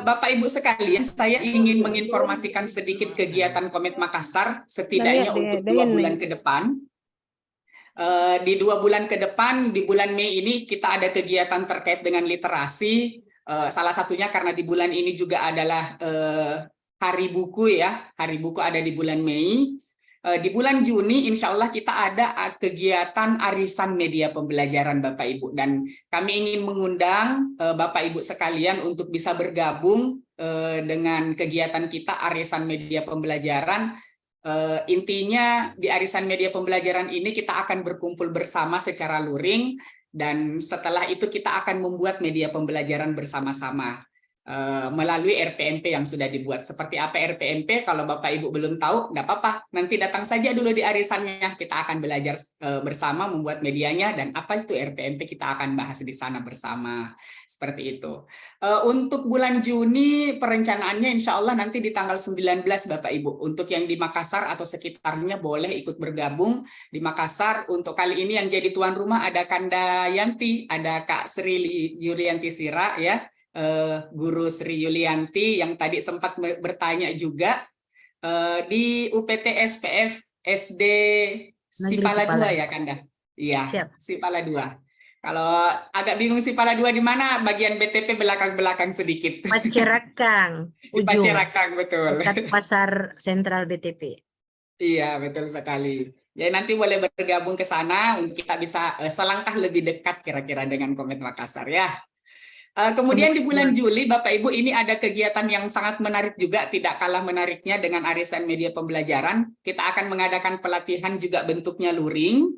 Bapak Ibu sekalian, saya ingin menginformasikan sedikit kegiatan Komet Makassar setidaknya untuk 2 bulan ke depan. Di 2 bulan ke depan, di bulan Mei ini kita ada kegiatan terkait dengan literasi. Salah satunya karena di bulan ini juga adalah Hari Buku ya. Hari Buku ada di bulan Mei. Di bulan Juni insya Allah kita ada kegiatan arisan media pembelajaran Bapak Ibu, dan kami ingin mengundang Bapak Ibu sekalian untuk bisa bergabung dengan kegiatan kita arisan media pembelajaran. Intinya di arisan media pembelajaran ini kita akan berkumpul bersama secara luring, dan setelah itu kita akan membuat media pembelajaran bersama-sama melalui RPMP yang sudah dibuat. Seperti apa RPMP? Kalau Bapak Ibu belum tahu, nggak apa-apa. Nanti datang saja dulu di arisannya. Kita akan belajar bersama membuat medianya, dan apa itu RPMP kita akan bahas di sana bersama. Seperti itu. Untuk bulan Juni perencanaannya insya Allah nanti di tanggal 19 Bapak Ibu. Untuk yang di Makassar atau sekitarnya boleh ikut bergabung di Makassar. Untuk kali ini yang jadi tuan rumah ada Kanda Yanti, ada Kak Sri Yulianti Sira ya. Guru Sri Yulianti yang tadi sempat bertanya juga di UPT SPF SD Sipala 2 ya Kanda? Iya, Sipala 2. Kalau agak bingung Sipala 2 di mana, bagian BTP belakang-belakang sedikit. Pacerakang, Di Pacerakang, betul. Dekat pasar sentral BTP. Iya, betul sekali. Ya nanti boleh bergabung ke sana untuk kita bisa selangkah lebih dekat kira-kira dengan Komet Makassar ya. Kemudian di bulan Juli, Bapak Ibu, ini ada kegiatan yang sangat menarik juga, tidak kalah menariknya dengan arisan media pembelajaran. Kita akan mengadakan pelatihan juga bentuknya luring.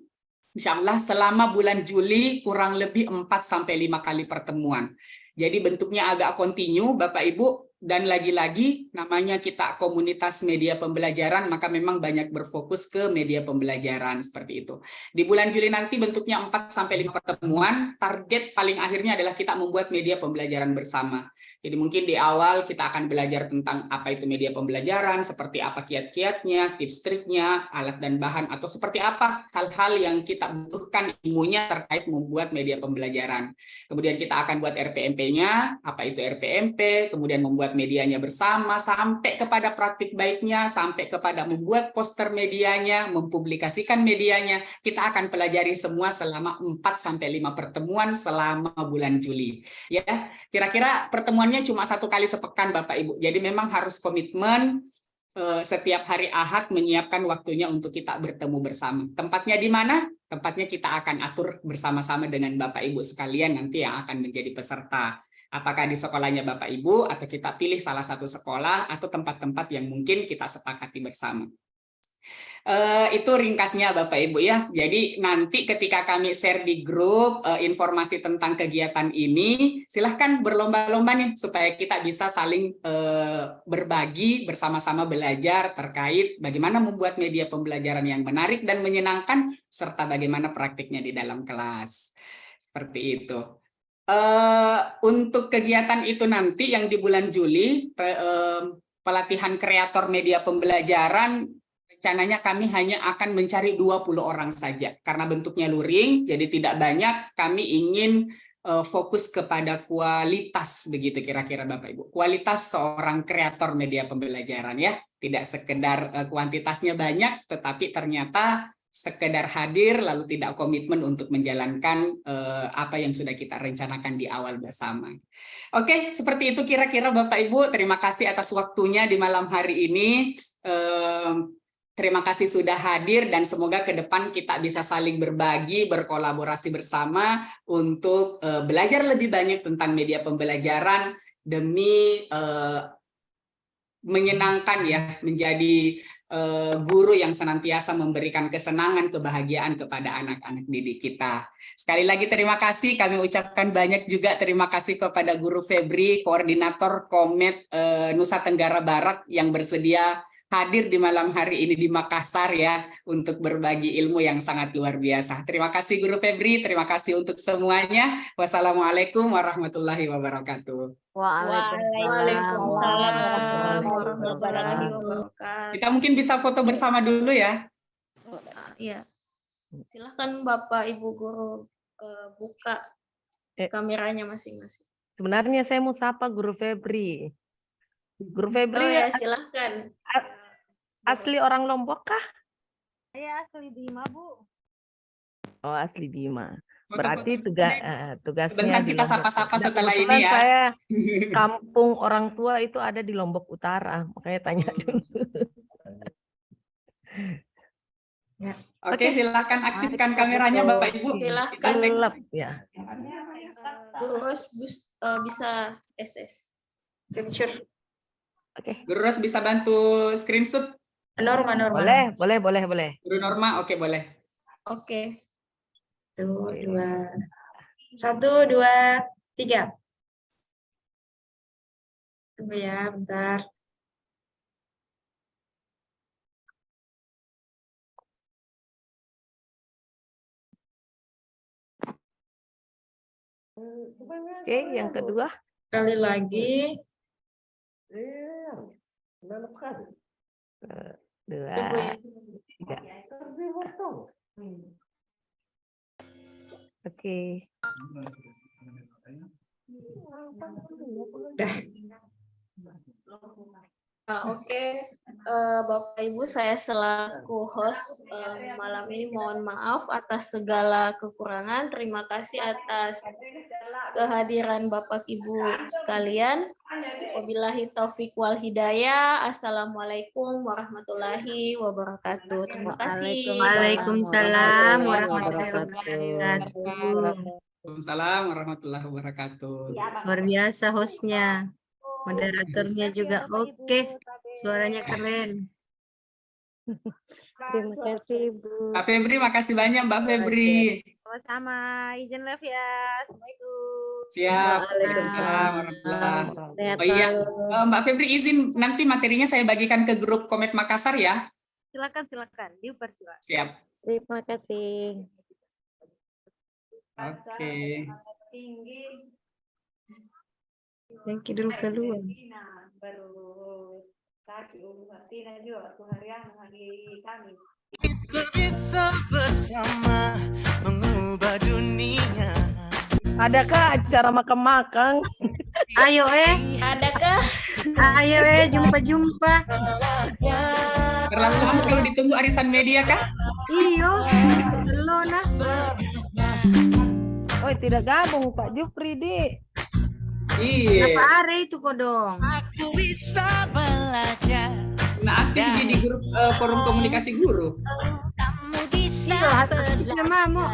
Insya Allah selama bulan Juli kurang lebih 4-5 kali pertemuan. Jadi bentuknya agak kontinu, Bapak Ibu, dan lagi-lagi namanya kita komunitas media pembelajaran, maka memang banyak berfokus ke media pembelajaran seperti itu. Di bulan Juli nanti bentuknya 4-5 pertemuan, target paling akhirnya adalah kita membuat media pembelajaran bersama. Jadi mungkin di awal kita akan belajar tentang apa itu media pembelajaran, seperti apa kiat-kiatnya, tips triknya, alat dan bahan, atau seperti apa hal-hal yang kita butuhkan ilmunya terkait membuat media pembelajaran. Kemudian kita akan buat RPMP-nya, apa itu RPMP, kemudian membuat medianya bersama, sampai kepada praktik baiknya, sampai kepada membuat poster medianya, mempublikasikan medianya. Kita akan pelajari semua selama 4-5 pertemuan selama bulan Juli. Ya, kira-kira pertemuannya cuma 1 kali sepekan Bapak Ibu. Jadi memang harus komitmen setiap hari Ahad menyiapkan waktunya untuk kita bertemu bersama. Tempatnya di mana? tempatnya kita akan atur bersama-sama dengan Bapak Ibu sekalian nanti yang akan menjadi peserta. Apakah di sekolahnya Bapak Ibu atau kita pilih salah satu sekolah atau tempat-tempat yang mungkin kita sepakati bersama. Itu ringkasnya Bapak Ibu ya. Jadi nanti ketika kami share di grup informasi tentang kegiatan ini, silahkan berlomba-lomba nih supaya kita bisa saling berbagi bersama-sama belajar terkait bagaimana membuat media pembelajaran yang menarik dan menyenangkan serta bagaimana praktiknya di dalam kelas. Seperti itu. Untuk kegiatan itu nanti yang di bulan Juli, pelatihan kreator media pembelajaran, rencananya kami hanya akan mencari 20 orang saja. Karena bentuknya luring, jadi tidak banyak, kami ingin fokus kepada kualitas, begitu kira-kira Bapak Ibu. Kualitas seorang kreator media pembelajaran ya. Tidak sekedar kuantitasnya banyak, tetapi ternyata sekedar hadir lalu tidak komitmen untuk menjalankan apa yang sudah kita rencanakan di awal bersama. Oke, seperti itu kira-kira Bapak Ibu. Terima kasih atas waktunya di malam hari ini. Terima kasih sudah hadir dan semoga ke depan kita bisa saling berbagi, berkolaborasi bersama untuk belajar lebih banyak tentang media pembelajaran demi menyenangkan ya, menjadi guru yang senantiasa memberikan kesenangan, kebahagiaan kepada anak-anak didik kita. Sekali lagi terima kasih, kami ucapkan banyak juga terima kasih kepada Guru Febri, Koordinator Komet Nusa Tenggara Barat yang bersedia hadir di malam hari ini di Makassar ya untuk berbagi ilmu yang sangat luar biasa. Terima kasih Guru Febri, terima kasih untuk semuanya. Wassalamualaikum warahmatullahi wabarakatuh. Waalaikumsalam warahmatullahi wabarakatuh. Kita mungkin bisa foto bersama dulu ya. Iya. Silakan Bapak Ibu Guru buka kameranya masing-masing. Sebenarnya saya mau sapa Guru Febri. Guru Febri Oh ya, silahkan. Asli orang Lombok kah? Saya asli Bima, Bu. Oh, asli Bima. Foto-foto. Berarti tugasnya Sebentar di kita Lombok. sapa-sapa Dan setelah kebetulan ini ya. Saya kampung orang tua itu ada di Lombok Utara, makanya tanya dulu. Oke, silakan aktifkan kameranya Bapak Ibu. Silakan. Gelap ya. Guru bisa SS. Capture. Oke. Guru Ros bisa bantu screenshot. Norma. Boleh. Guru Norma, oke boleh. Oke. 1, 2, 3. Tunggu ya, bentar. Oke, yang kedua. Sekali lagi. 2, 3. Oke. Oke, Bapak Ibu, saya selaku host malam ini mohon maaf atas segala kekurangan. Terima kasih atas kehadiran Bapak Ibu sekalian. Wabillahi taufik wal hidayah. Assalamualaikum warahmatullahi wabarakatuh. Terima kasih. Waalaikumsalam warahmatullahi wabarakatuh. Waalaikumsalam warahmatullahi wabarakatuh. Luar biasa hostnya. Moderatornya juga oke. Suaranya keren. Terima kasih, Bu. Mbak Febri, makasih banyak Mbak Febri. Sama-sama. Izin live ya. Assalamualaikum. Siap. Waalaikumsalam warahmatullahi wabarakatuh. Oh iya, Mbak Febri izin nanti materinya saya bagikan ke grup Komet Makassar ya. Silakan. Dipersilakan. Siap. Terima kasih. Oke. Yang kidul keluar. Bisa bersama mengubah dunia. Adakah acara makan-makan? Ayo Adakah? Ayo jumpa-jumpa. Terlalu lama kalau ditunggu arisan media kah? Iyo, belum nah. Oh, tidak gabung Pak Jupri, Di. Iya. Kenapa are itu kodong? Aku bisa belajar. Nah, aktif di grup forum komunikasi guru. Kamu bisa hatinya Mamo.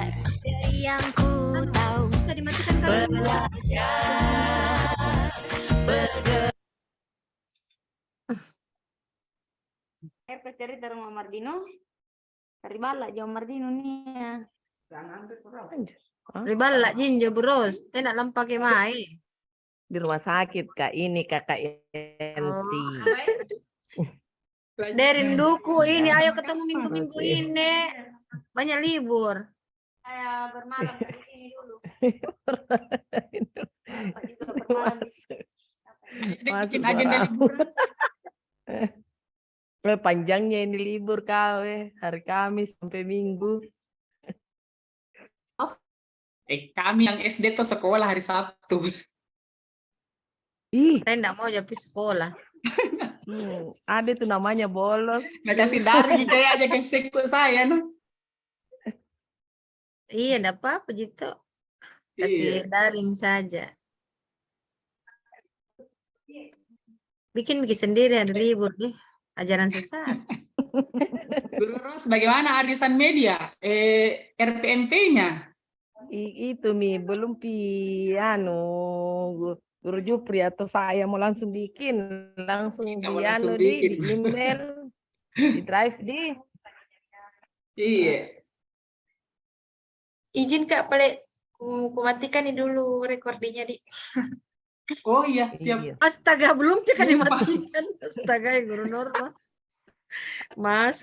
Yang ku tahu Bisa dimatikan kalau Cari dari Mama Mardino. Dari bala jauh Mardino nih. Ribala jinja bros. Tidak lampak ke mai. Di rumah sakit Kak, ini Kakak Enti. Derin duku ini, ayo ketemu minggu-minggu ini. Banyak libur. Saya bermalam di sini dulu. Masuk Bikin agenda suara. liburan. Panjangnya ini libur kau hari Kamis sampai Minggu. Kami yang SD tuh sekolah hari Sabtu. Ih, Saya tidak mau jadi sekolah. ada tuh namanya bolos. Nah, kasih daring kayak aja ke seku saya no. Iya, tidak apa-apa gitu. Kasih daring saja. Bikin sendiri ada libur deh. Ajaran sesat. Guru Ros, bagaimana arisan media? RPMP-nya? Itu Mi, belum Guru Jupri atau saya mau langsung bikin. Langsung Langsung di bikin. email, di drive di. Iya. Izin Kak, boleh ku matikan nih dulu recordingnya di. Oh iya, siap. Iya. Astaga, belum kan Lupa. dimatikan. Astaga, ya Guru Norma. Masuk.